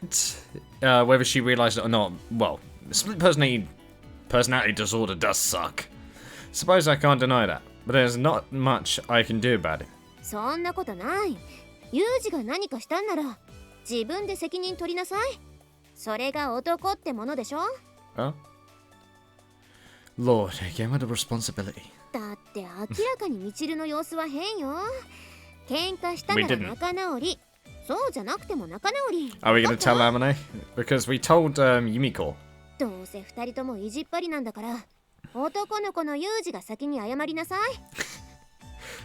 Whether she realised it or not, well, split personality disorder does suck. Suppose I can't deny that, but there's not much I can do about it. そんなことない。ユージが何かしたんなら自分で責任取りなさい。それが男ってものでしょ。 Huh? Lord, again with the responsibility. だって明らかにミチルの様子は変よ。喧嘩したなら仲直り。そうじゃなくても仲直り。 Are we going to tell Amane? Because we told Yumiko. どうせ二人とも意地っ張りなんだから、男の子のユージが先に謝りなさい。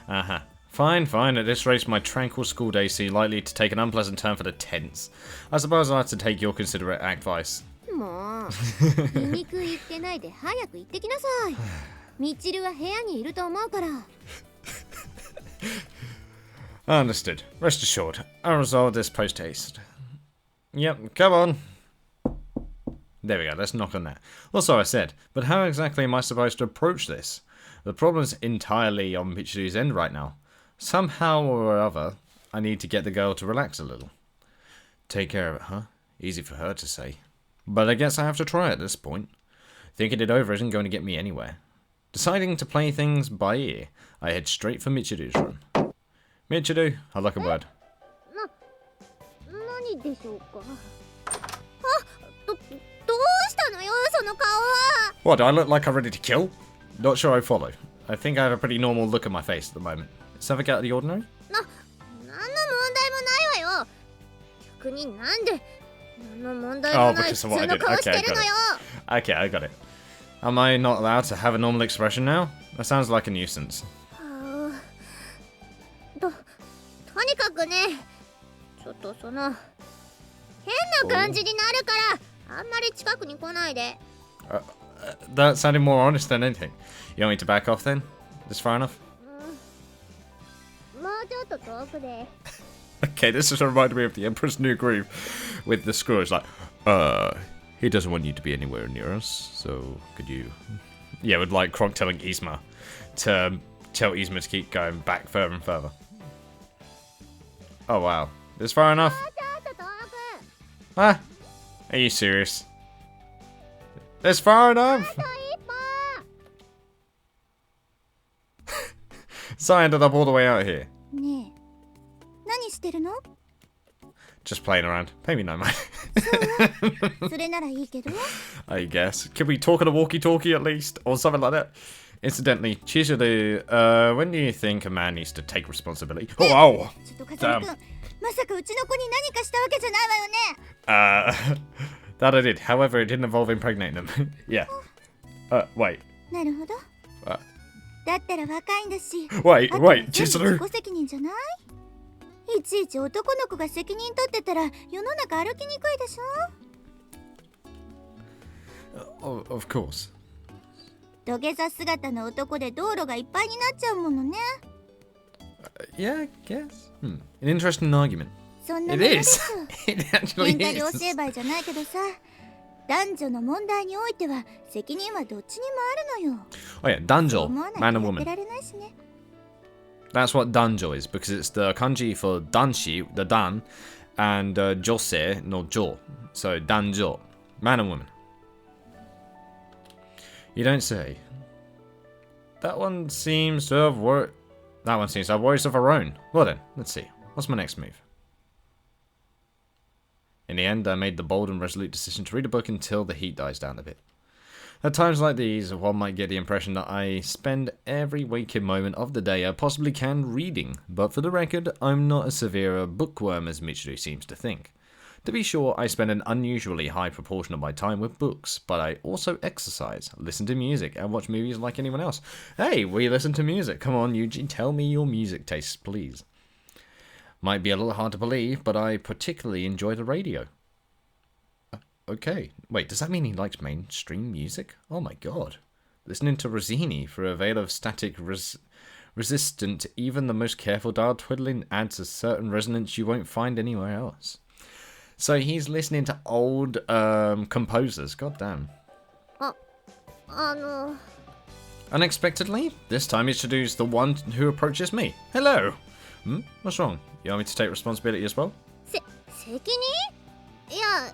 Uh-huh. Fine. At this rate, my tranquil school days seem likely to take an unpleasant turn for the tense. I suppose I'll have to take your considerate advice. もう、皮肉言ってないで早く行ってきなさい。ミチルは部屋にいると思うから。Understood. Rest assured, I'll resolve this post-haste. Yep, come on. There we go, let's knock on that. Well, so I said, but how exactly am I supposed to approach this? The problem's entirely on Michiru's end right now. Somehow or other, I need to get the girl to relax a little. Take care of it, huh? Easy for her to say. But I guess I have to try at this point. Thinking it over isn't going to get me anywhere. Deciding to play things by ear, I head straight for Michiru's room. Michiru, I'd like a word. 何でしょうか。どうしたのよ、その顔は。 What, do I look like I'm ready to kill? Not sure I follow. I think I have a pretty normal look at my face at the moment. Something out of the ordinary? 何の問題もないわよ。逆になんで何の問題もない普通の顔してるのよ。 Okay, I got it. Am I not allowed to have a normal expression now? That sounds like a nuisance. とにかくね、ちょっとその変な感じになるからあんまり近くに来ないで。That sounded more honest than anything. You want me to back off then? Just far enough? もうちょっと遠くで。 Okay, this just reminded me of the Emperor's New Groove with the Screw. It's like, he doesn't want you to be anywhere near us, so could you... Yeah, with like Kronk telling Yzma to tell Yzma to keep going back further and further. Oh wow, this far enough? Ah, are you serious? This far enough? So I ended up all the way out here. ねえ、何してるの？ Just playing around. Pay me no mind. それならいいけど。 I guess. Can we talk on a walkie-talkie at least? Or something like that? Incidentally, Chizuru, when do you think a man needs to take responsibility? Oh, wow! ちょっと風間くん、まさかうちの子に何かしたわけじゃないわよね。That I did. However, it didn't involve impregnating them. Yeah. Wait. なるほど。だったら若いんだし。 Wait, Chizuru! 自己責任じゃない？いちいち男の子が責任取ってたら世の中歩きにくいでしょ？ Of course. 土下座姿の男で道路がいっぱいになっちゃうものね。Yeah, I guess. An interesting argument. そんな It ものです is. It actually 喧嘩両 is. 成敗じゃないけどさ、男女の問題においては責任はどっちにもあるのよ。 Oh yeah, danjo, 思わない man と and やって woman. られないしね。 That's what danjo is, because it's the kanji for danshi, the dan, and jose, no jo. So danjo, man and woman. You don't say. That one seems to have worries of her own. Well then, let's see. What's my next move? In the end, I made the bold and resolute decision to read a book until the heat dies down a bit. At times like these, one might get the impression that I spend every waking moment of the day I possibly can reading, but for the record, I'm not as severe a bookworm as Michiru seems to think. To be sure, I spend an unusually high proportion of my time with books, but I also exercise, listen to music, and watch movies like anyone else. Hey, we listen to music. Come on, Yuji, tell me your music tastes, please. Might be a little hard to believe, but I particularly enjoy the radio. Okay, wait, does that mean he likes mainstream music? Oh my god. Listening to Rossini for a veil of static resistant, even the most careful dial twiddling adds a certain resonance you won't find anywhere else. So he's listening to old composers, god damn. Unexpectedly, this time Michiru's the one who approaches me. Hello! What's wrong? You want me to take responsibility as well? 責任？いや、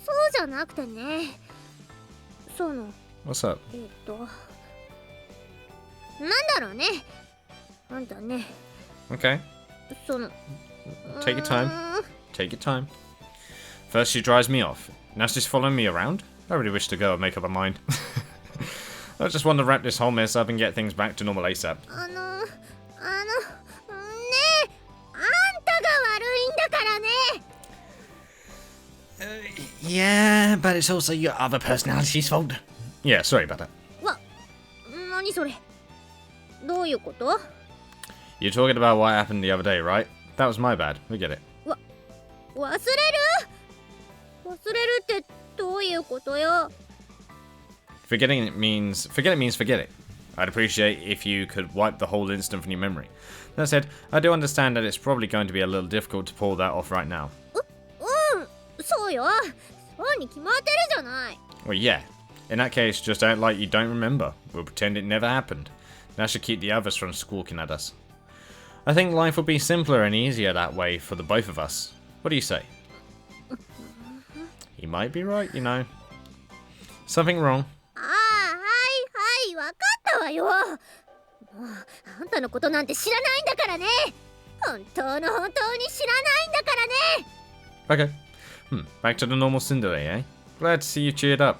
そうじゃなくてね。What's up? なんだろうね。あんたね。 Okay. Take your time. Take your time. First she drives me off. Now she's following me around? I really wish to go and make up her mind. I just want to wrap this whole mess up and get things back to normal ASAP. ねえ、あんたが悪いんだからね。Yeah, but it's also your other personality's fault. Yeah, sorry about that. 何それ？どういうこと？ You're talking about what happened the other day, right? That was my bad. We get it. 忘れるってどういうことよ？ Forget it means forget it. I'd appreciate if you could wipe the whole incident from your memory. That said, I do understand that it's probably going to be a little difficult to pull that off right now. そうよ。そうに決まってるじゃない。 Well, yeah. In that case, just act like you don't remember. We'll pretend it never happened. That should keep the others from squawking at us. I think life would be simpler and easier that way for the both of us. What do you say? He might be right, you know. Something wrong. はい、わかったわよ。もうあんたのことなんて知らないんだからね。本当に知らないんだからね。 Okay. Back to the normal Cinderella, eh? Glad to see you cheered up.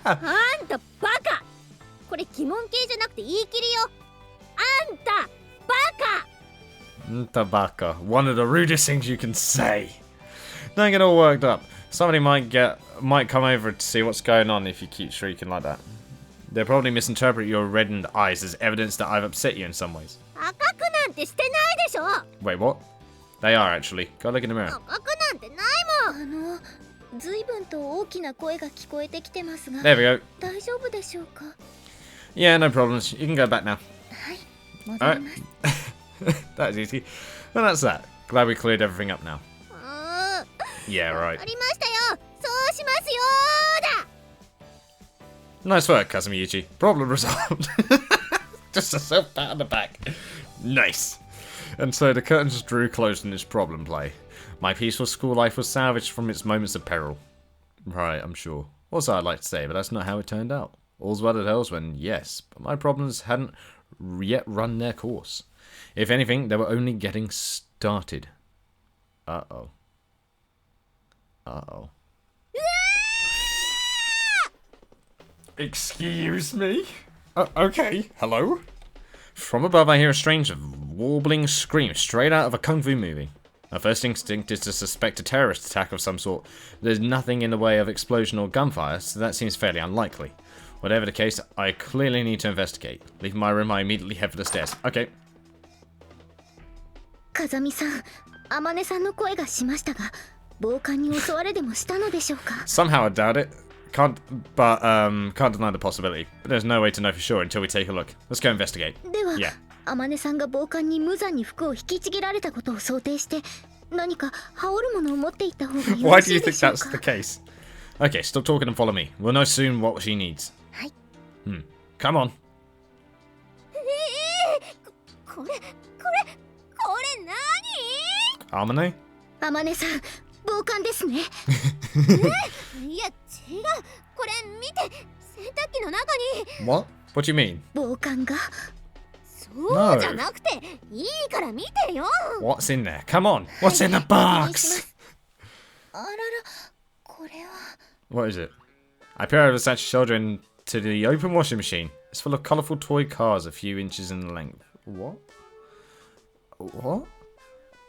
あんたバカ。これ疑問形じゃなくて言い切りよ。あんたバカ。Tabaka. One of the rudest things you can say. Don't get all worked up. Somebody might come over to see what's going on if you keep shrieking like that. They'll probably misinterpret your reddened eyes as evidence that I've upset you in some ways. 赤くなんてしてないでしょ。 Wait, what? They are actually. Go look in the mirror. 赤くなんてないもん。随分と大きな声が聞こえてきてますが、 There we go. 大丈夫でしょうか？ Yeah, no problems. You can go back now. はい、戻ります。That was easy. Well, that's that. Glad we cleared everything up now. Yeah, わ right. かりましたよ。そうしますよーだ。 Nice work, Kazumi-Yuchi. Problem resolved. Just a self pat on the back. Nice. And so the curtains drew closed in this problem play. My peaceful school life was salvaged from its moments of peril. Right, I'm sure. Also, I'd like to say, but that's not how it turned out. All's well that ends when, yes, but my problems hadn't yet run their course. If anything, they were only getting started. Uh-oh. Uh-oh. Excuse me? Okay, hello? From above, I hear a strange warbling scream straight out of a kung fu movie. My first instinct is to suspect a terrorist attack of some sort. There's nothing in the way of explosion or gunfire, so that seems fairly unlikely. Whatever the case, I clearly need to investigate. Leaving my room, I immediately head for the stairs. Okay. 風見さん、天音さんの声がしましたが、暴漢に襲われでもしたのでしょうか？ Somehow I doubt it. Can't deny the possibility. But there's no way to know for sure until we take a look. Let's go investigate. では、 Yeah. 天音さんが暴漢に無残に服を引きちぎられたことを想定して、何か羽織るものを持っていった方がよ Why ろ do し you いで think しょう that's か？ the case? Okay, stop talking and follow me. We'll know soon what she needs. はい。 Come on. これ何？ Amane? 天音さん、暴漢ですね。いや違う。これ見て。洗濯機の中に。 What? What do you mean? 暴漢が。そうじゃなくて、いいから見てよ。 What's in there? Come on. What's in the box? あらら、これは。 What is it? I peer over such shoulder into the open washing machine. It's full of colourful toy cars a few inches in length. What? What?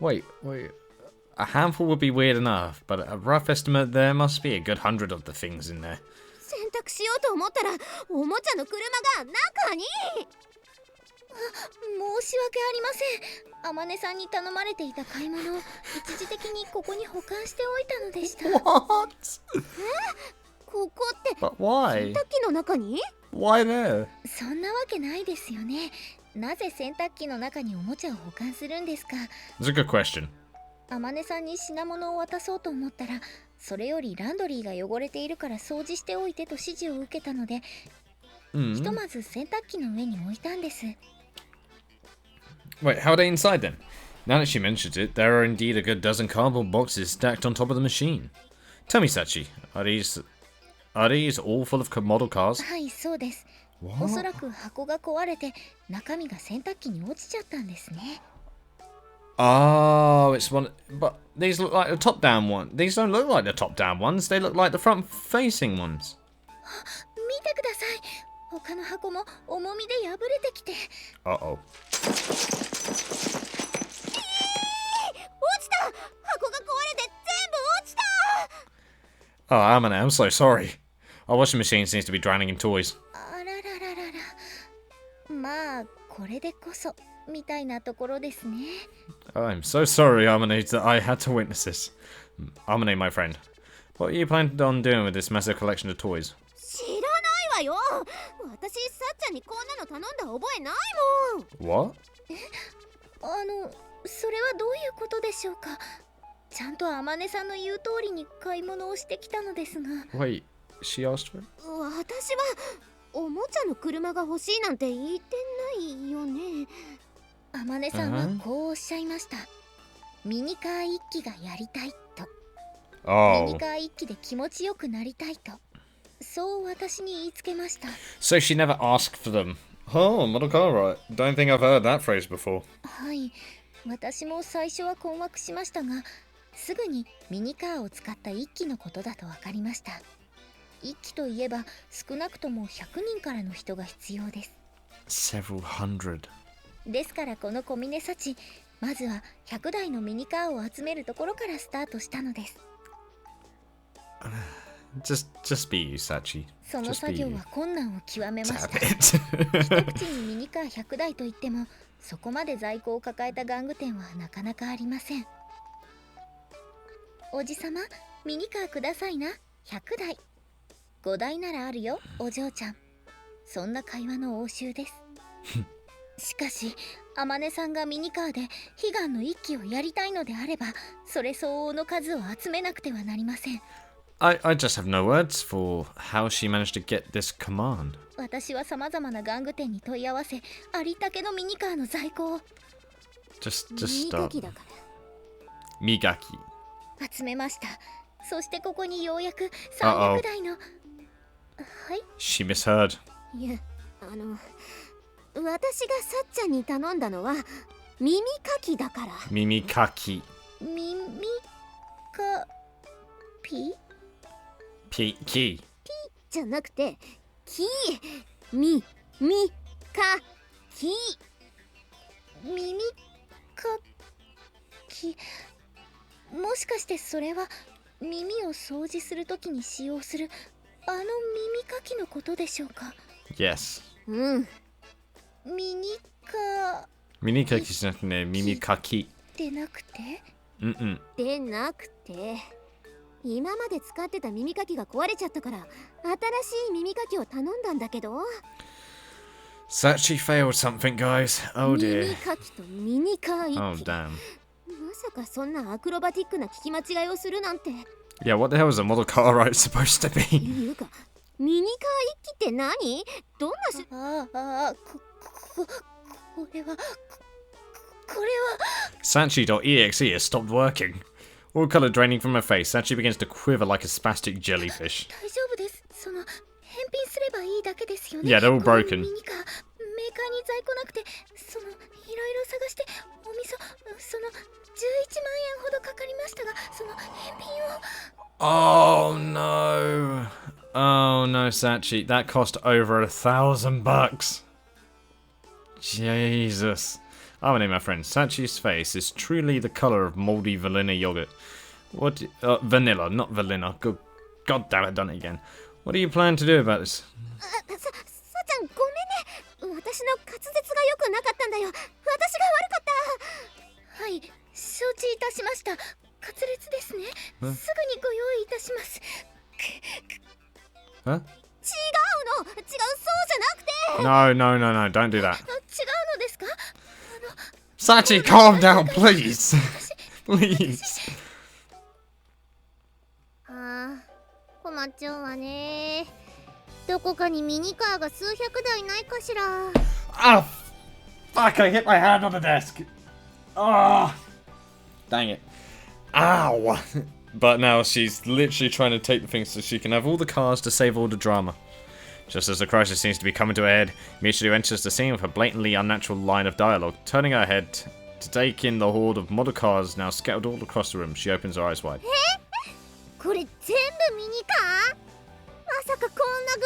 Wait. A handful would be weird enough, but a rough estimate, there must be a good 100 of the things in there. 洗濯しようと思ったらおもちゃの車が中に。申し訳ありません。天音さんに頼まれていた買い物を一時的にここに保管しておいたのでした。 What? ここって But why? 洗濯機の中に？ Why there? そんなわけないですよね。なぜ洗濯機の中におもちゃを保管するんですか？ That's a good question. 天音さんに品物を渡そうと思ったら、それよりランドリーが汚れているから掃除しておいてと指示を受けたので、ひとまず洗濯機の上に置いたんです。 Wait, how are they inside then? Now that she mentions it, there are indeed a good dozen cardboard boxes stacked on top of the machine. Tell me, Sachi, are these all full of model cars? はい、そうです。おそらく箱が壊れて中身が洗濯機に落ちちゃったんですね。 Oh, it's one. But these look like the top-down one. These don't look like the top-down ones. They look like the front-facing ones. 見てください。他の箱も重みで破れてきて。 Uh-oh. 落ちた。箱が壊れて全部落ちた。 Oh, Amane, I'm so sorry. Our washing machine seems to be drowning in toys. あららららら。まあこれでこそみたいなところですね。 I'm so sorry, Amane, that I had to witness this. Amane, my friend, what are you planning on doing with this massive collection of toys? 知らないわよ。私さっちゃんにこんなの頼んだ覚えないもん。 What? それはどういうことでしょうか。ちゃんと天音さんの言う通りに買い物をしてきたのですが。 Wait, she asked for it? 私はおもちゃの車が欲しいなんて言ってないよね。天音さんはこうおっしゃいました。ミニカー1機がやりたいと。ミ Oh. ニカー1機で気持ちよくなりたいと。そう私に言いつけました。 So she never asked for them. Oh, model car, right? Don't think I've heard that phrase before. はい、私も最初は困惑しましたが、すぐにミニカーを使った一機のことだと分かりました。一機といえば少なくとも100人からの人が必要です。 Several hundred. ですからこの小峰幸、まずは100台のミニカーを集めるところからスタートしたのです。Just be you, Sachi. その Just 作 be 業 you. は困難を極めました。 Damn 一 it. 口にミニカー100台といっても、そこまで在庫を抱えた玩具店はなかなかありません。おじさま、ミニカーくださいな。100台。5台ならあるよ、お嬢ちゃん。そんな会話の応酬です。しかし、あまねさんがミニカーで悲願の一機をやりたいのであれば、それ相応の数を集めなくてはなりません。I just have no words for how she managed to get this command. 私は様々な玩具店に問い合わせ、ありったけのミニカーの在庫を Just 耳 stop. かきだか Migaki. 集めました。そしてここにようやく Uh-oh. 300台の。はい、 She misheard. ら。いや、私がさっちゃんに頼んだのは耳かきだから。 Mimikaki. 耳かピ Key. じゃなくてみかき。耳かき。もしかしてそれは耳を掃除するときに使用するあの耳かきのことでしょうか。 Yes. うん。ミニカ Minikaki じゃなくてね、Mimikaki. でなくて、Mm-mm. でなくて、今まで使ってた耳かきが壊れちゃったから新しい耳かきを頼んだんだけど、 Sachi failed something, guys. Oh 耳 dear. かきとミニカー一 Oh 機。 damn. まさかそんなアクロバティックな聞き間違いをするなんて。 Yeah, what the hell is a model car ride supposed to be? いうか、ミニカー一機って何？どんなし…これは Sanchi.exe has stopped working. All colour draining from her face, Sanchi begins to quiver like a spastic jellyfish. 大丈夫です。その返品すればいいだけですよね。 Yeah, they're all この broken. ミニカー、メーカーに在庫なくて、そのいろいろ探しておみそ、その11万円ほどかかりましたが、その返品を。 Oh no. Oh no, Sachi. That cost over $1,000. Jesus. I'm gonna name my friend. Sachi's face is truly the colour of mouldy vanilla yogurt. What? Vanilla, not vanilla. God damn it, done it again. What do you plan to do about this? さちゃんごめんね。私の滑舌が良くなかったんだよ。私が悪かった。はい、承知いたしました。滑舌ですね。すぐにご用意いたします。 Huh? 違うの、そうじゃなくて。 No, don't do that. 違うのですか？ Sachi, calm down, please. Please. ああ、困っちゃうわね。どこかにミニカーが数百台ないかしら。 Oh, fuck, I hit my hand on the desk. Oh, dang it. Ow. But now she's literally trying to take the things so she can have all the cars to save all the drama. Just as the crisis seems to be coming to a head, Michiru enters the scene with a blatantly unnatural line of dialogue. Turning her head to take in the horde of model cars now scattered all across the room, she opens her eyes wide. これ全部ミニカー？まさかこんな偶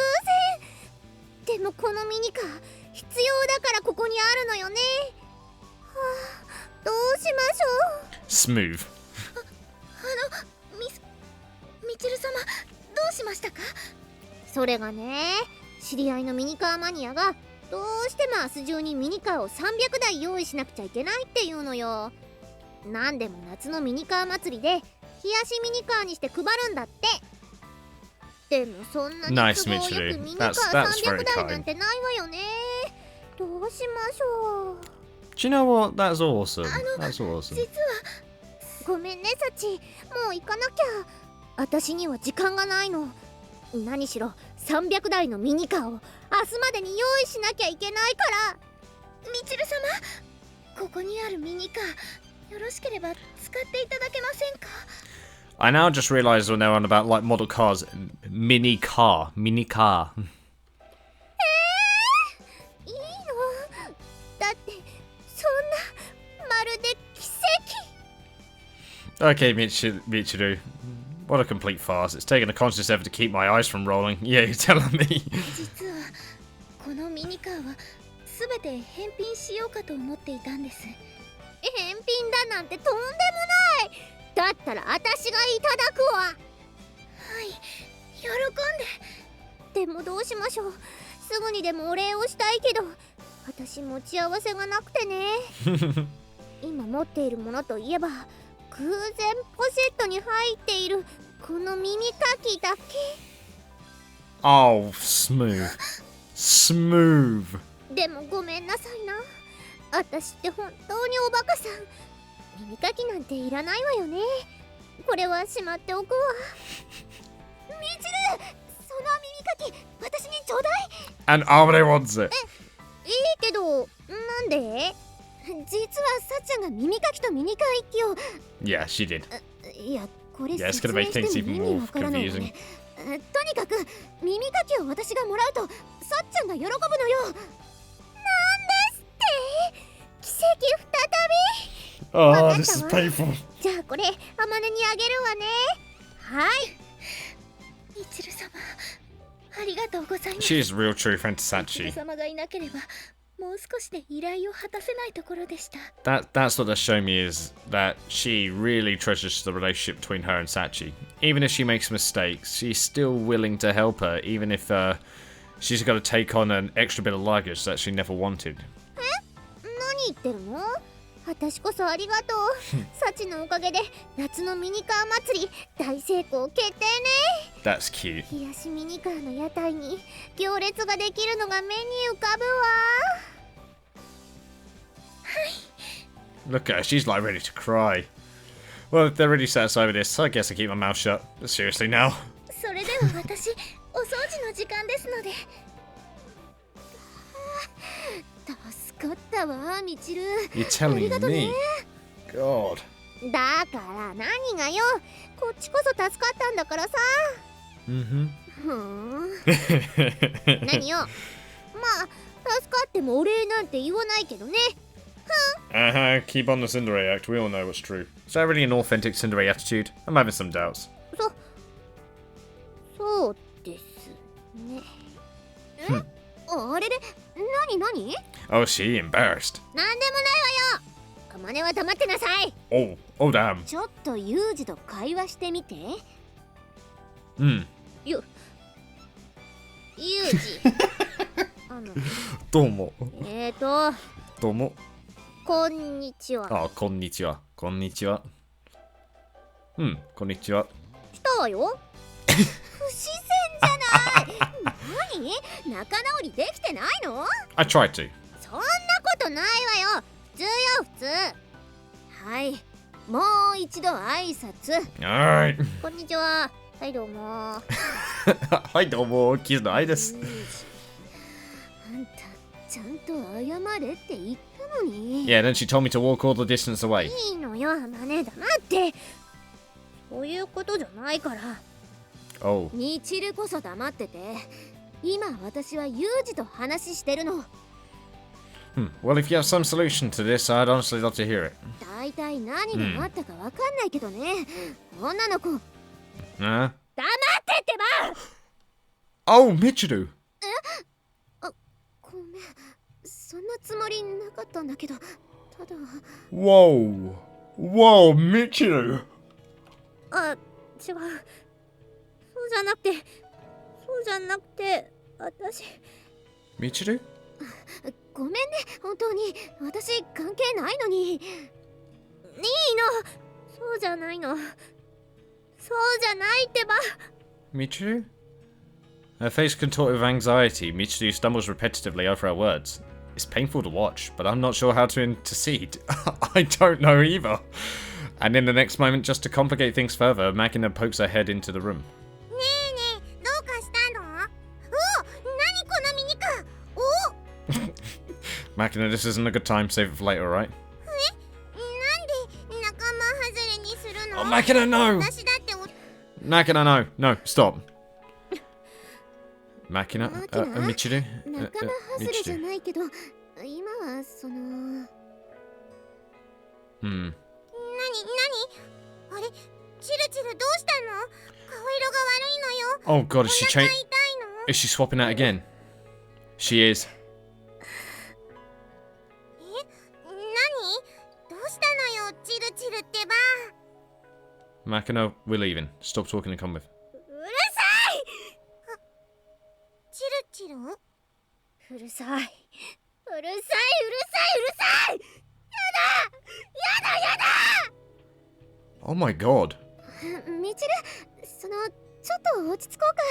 然。でもこのミニカー必要だからここにあるのよね。はあ、どうしましょう。 Smooth. みちる様、どうしましたか？それがね、知り合いのミニカーマニアがどうしても明日中にミニカーを300台用意しなくちゃいけないっていうのよ。なんでも夏のミニカー祭りで冷やしミニカーにして配るんだって。でもそんなに都合よくミニカー300台なんてないわよね。どうしましょう。 Do you know what? That's awesome. That's awesome. 実はごめんねサチ、もう行かなきゃ。私には時間がないの。何しろ300台のミニカーを明日までに用意しなきゃいけないから。みちる様、ここにあるミニカー、よろしければ使っていただけませんか？ I now just realised when they're on about like model cars, mini car. いいのだってそんなまるで奇跡 Okay, Michiru. What a complete farce. It's taken a conscious effort to keep my eyes from rolling. Yeah, you're telling me. 実はこのミニカーは全て返品しようかと思っていたんです。返品だなんてとんでもないだったら私がいただくわはい、喜んで。でもどうしましょうすぐにでもお礼をしたいけど私持ち合わせがなくてね今持っているものといえば偶然ポシェットに入っているこの耳かきだけ Oh, smooth. Smooth. でもごめんなさいな私って本当におバカさん耳かきなんていらないわよねこれはしまっておくわみちるその耳かき私にちょうだい And Amane wants it. いいけどなんで実はさっちゃんが耳かきとミニカー一機を Yeah, she did. いやこれ Yeah, it's 説 gonna 明 make して things も even 意味 more わからないわ confusing. ねとにかく耳かきを私がもらうとさっちゃんが喜ぶのよなんですって奇跡再び Oh, this is painful. じゃあこれあまねにあげるわねはいみちる様、ありがとうございます。 She is a real true friend to みちる Sachi. 様がいなければもう少しで依頼を果たせないところでした。That's what they're showing me is that she really treasures the relationship between her and Sachi. Even if she makes mistakes, she's still willing to help her, even if she's got to take on an extra bit of luggage that she never wanted. 何言ってるの私こそありがとうサチのおかげで夏のミニカー祭り大成功決定ね That's cute. 冷やしミニカーの屋台に行列ができるのが目に浮かぶわ Look at her, she's like ready to cry. Well, if they're really satisfied with this, I guess I keep my mouth shut. But seriously now. それでは私、お掃除の時間ですので。助かったわみちる You're telling me? God. だから何がよこっちこそ助かったんだからさ Mm-hmm. ふーん何よまあ助かってもお礼なんて言わないけどね Keep on the Cinderella act, we all know what's true. Is that really an authentic Cinderella attitude? I'm having some doubts. そうですねあれれ何 Oh, she embarrassed. なんでもないわよあまねは黙ってなさい Oh damn. ちょっとユージと会話してみて Hmm. ユージどうも。どうも。こんにちはあ、こんにちは。こんにちは。うん、こんにちは。来たわよ不自然じゃない何仲直りできてないの I tried to. そんなことないわよ普通よ普通はいもう一度挨拶 Alright. こんにちははいどうもはい、どうも。キズの愛です。あんたちゃんと謝れって言ったのに Yeah, then she told me to walk all the distance away. いいのよまね黙ってそういうことじゃないから Oh. みちるこそ黙ってて今私はユージと話してるの Well, if you have some solution to this, I'd honestly love to hear it. 大体何があったかわかんないけどね、女の子黙 Huh? ってってば Oh, Michiru! ごめんそんなつもりなかったんだけどただ Whoa! Whoa, Michiru! あ違うそうじゃなくて私 Michiru? ごめんね本当に私関係ないのにいいのそうじゃないのそうじゃないってば Michiru? Her face contorted with anxiety, Michiru stumbles repetitively over her words. It's painful to watch, but I'm not sure how to intercede. I don't know either. And in the next moment, just to complicate things further, Makina pokes her head into the room. ねえねえどうかしたのお何このミニカーお Makina, this isn't a good time, save it for later, alright? なんで仲間外れにするの Oh, Makina, no! 私だって Makina, no. No, stop. Makina? Michiru? 仲間外れじゃないけど、今はその。Hmm. なにあれ、チルチルどうしたの？顔色が悪いのよ。 Oh god, is she お腹 changing? 痛いの？ Is she swapping out again? She is. なに？どうしたのよ、チルチルってば。 Makina, we're leaving. Stop talking and come with. うるさい！チルチル？うるさい。うるさい、うるさい、うるさい！やだ Oh my god. みちる、ちょっと落ち着こうか。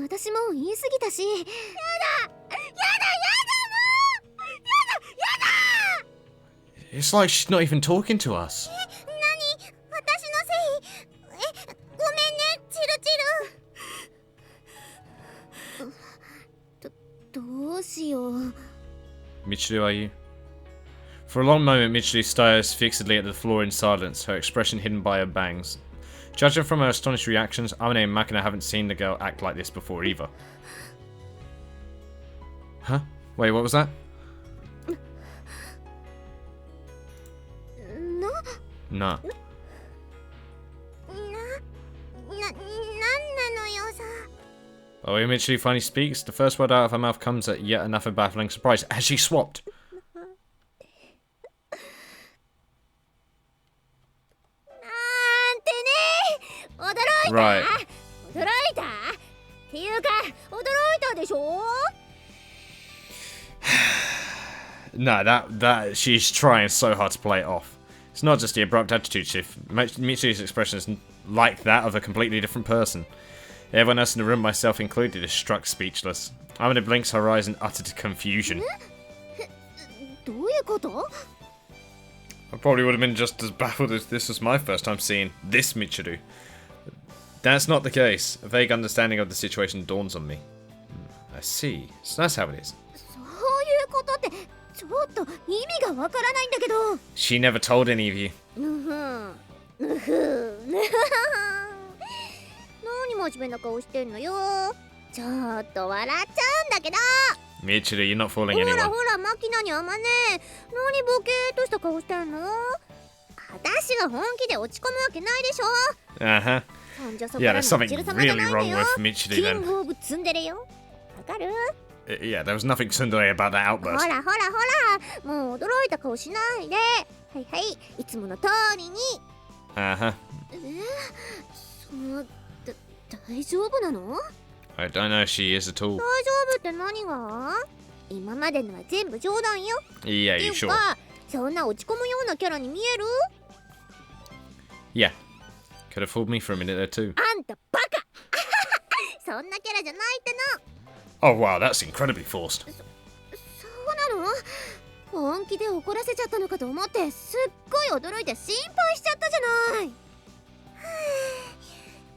私も言い過ぎたし。やだもう！It's like she's not even talking to us. 何？私のせい？ごめんね、チルチル。どうしよう。 Michiru, are you? For a long moment, Michiru stares fixedly at the floor in silence, her expression hidden by her bangs. Judging from her astonished reactions, Amane and Makina haven't seen the girl act like this before either. Huh? Wait, what was that? Nah. なんなのよさ。 Oh, when Michiru finally speaks, the first word out of her mouth comes at yet another baffling surprise. Has she swapped? なんてね、驚いた、 Right. 驚いたっていうか、驚いたでしょ。 Nah, that she's trying so hard to play it off. It's not just the abrupt attitude shift. Michiru's expression is like that of a completely different person. Everyone else in the room, myself included, is struck speechless. Amanda blinks her eyes in utter confusion. どういうこと？ I probably would have been just as baffled as this was my first time seeing this Michiru. That's not the case. A vague understanding of the situation dawns on me. I see. So that's how it is. そういうことってちょっと意味がわからないんだけど。 She never told any of you. 何真面目な顔してんのよ。ちょっと笑っちゃうんだけど。 Michiru, you're not fooling ほ anyone. らほら、マキナにあまね。何ボケーっとした顔してんの？私が本気で落ち込むわけないでしょ。 Uh-huh. そんじゃそこ Yeah, ら there's の something チル様じゃ really ないの wrong よ。 with Michiru キン then. グオブツンデレよ。わかる？ Yeah, there was nothing tsundere about that ほ outburst. らほらほら、もう驚いた顔しないで。はいはい、いつもの通りに。 Uh-huh. 大丈夫なの？ I don't know if she is at all. 大丈夫って何が？今までのは全部冗談よ。 Yeah, って you いう sure? か、そんな落ち込むようなキャラに見える？ Yeah. Could have fooled me for a minute there too. あんたバカそんなキャラじゃないっての。 Oh wow, that's incredibly forced. そうなの？本気で怒らせちゃったのかと思ってすっごい驚いて心配しちゃったじゃない。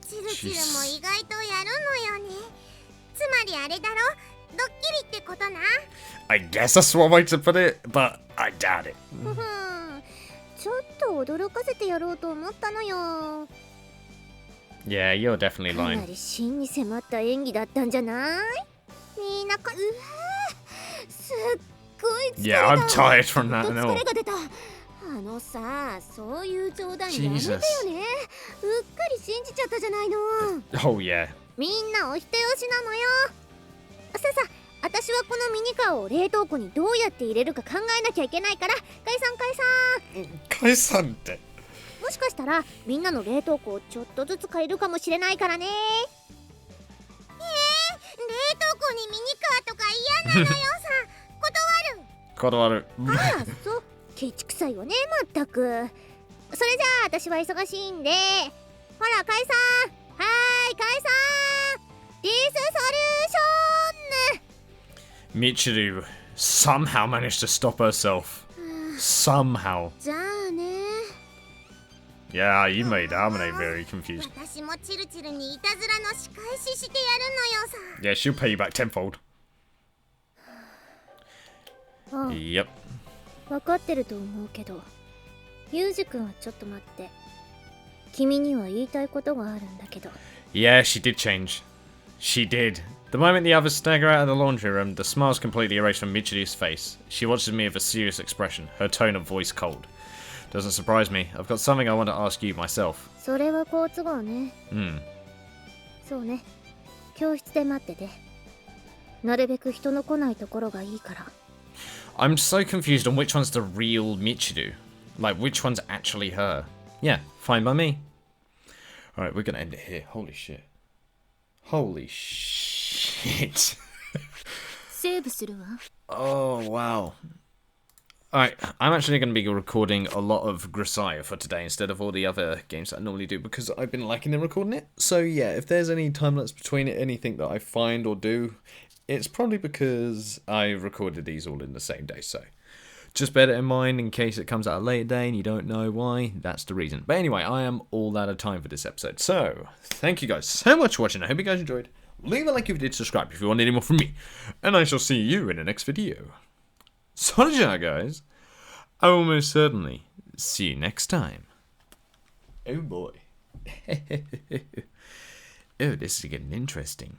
チルチルも意外とやるのよね。つまりあれだろ、ドッキリってことな。 I guess that's one way to put it, but I doubt it. ちょっと驚かせてやろうと思ったのよ。 Yeah, you're definitely かな lying. り真に迫った演技だったんじゃない？みんなか、すっごい疲れ Yeah, た。 I'm tired from ほ that んと and 疲 all. れが出た。さ、そういう冗談やめてよね。 Jesus. うっかり信じちゃったじゃないの。 Oh yeah. みんなお人よしなのよ。さ、私はこのミニカーを冷凍庫にどうやって入れるか考えなきゃいけないから、解散。もしかしたらみんなの冷凍庫をちょっとずつ借りるかもしれないからね。冷凍庫にミニカーとか嫌なのよさ。断る。 Kodawaru. ああ、そう、ケチくさいよね、まったく。それじゃあ私は忙しいんで、ほら解散。はーい、解散。ディスソリューション。 Michiru somehow managed to stop herself. Somehow. じゃあね。 Yeah, you made Amane very confused. 私もチルチルにいたずらの仕返ししてやるのよさ。 Yeah, she'll pay you back tenfold. ああ、 Yep. 分かってると思うけど、ユージ君はちょっと待って。君には言いたいことがあるんだけど。 Yeah, she did change. She did. The moment the others stagger out of the laundry room, the smile's completely erased from Michiru's face. She watches me with a serious expression, her tone of voice cold. Doesn't surprise me. I've got something I want to ask you myself. それは好都合ね。そうね。教室で待ってて。なるべく人の来ないところがいいから。 I'm so confused on which one's the real Michiru. Like, which one's actually her. Yeah, fine by me. Alright, we're gonna end it here. Holy shit. Holy shit. セーブするわ。 Oh, wow. Alright, I'm actually going to be recording a lot of Grisaia for today instead of all the other games that I normally do because I've been liking them recording it. So yeah, if there's any time lapse between it, anything that I find or do, it's probably because I recorded these all in the same day. So just bear that in mind in case it comes out a later day and you don't know why. That's the reason. But anyway, I am all out of time for this episode. So thank you guys so much for watching. I hope you guys enjoyed. Leave a like if you did, subscribe if you want any more from me. And I shall see you in the next video. So guys, I will most certainly see you next time. Oh boy. Oh, this is getting interesting.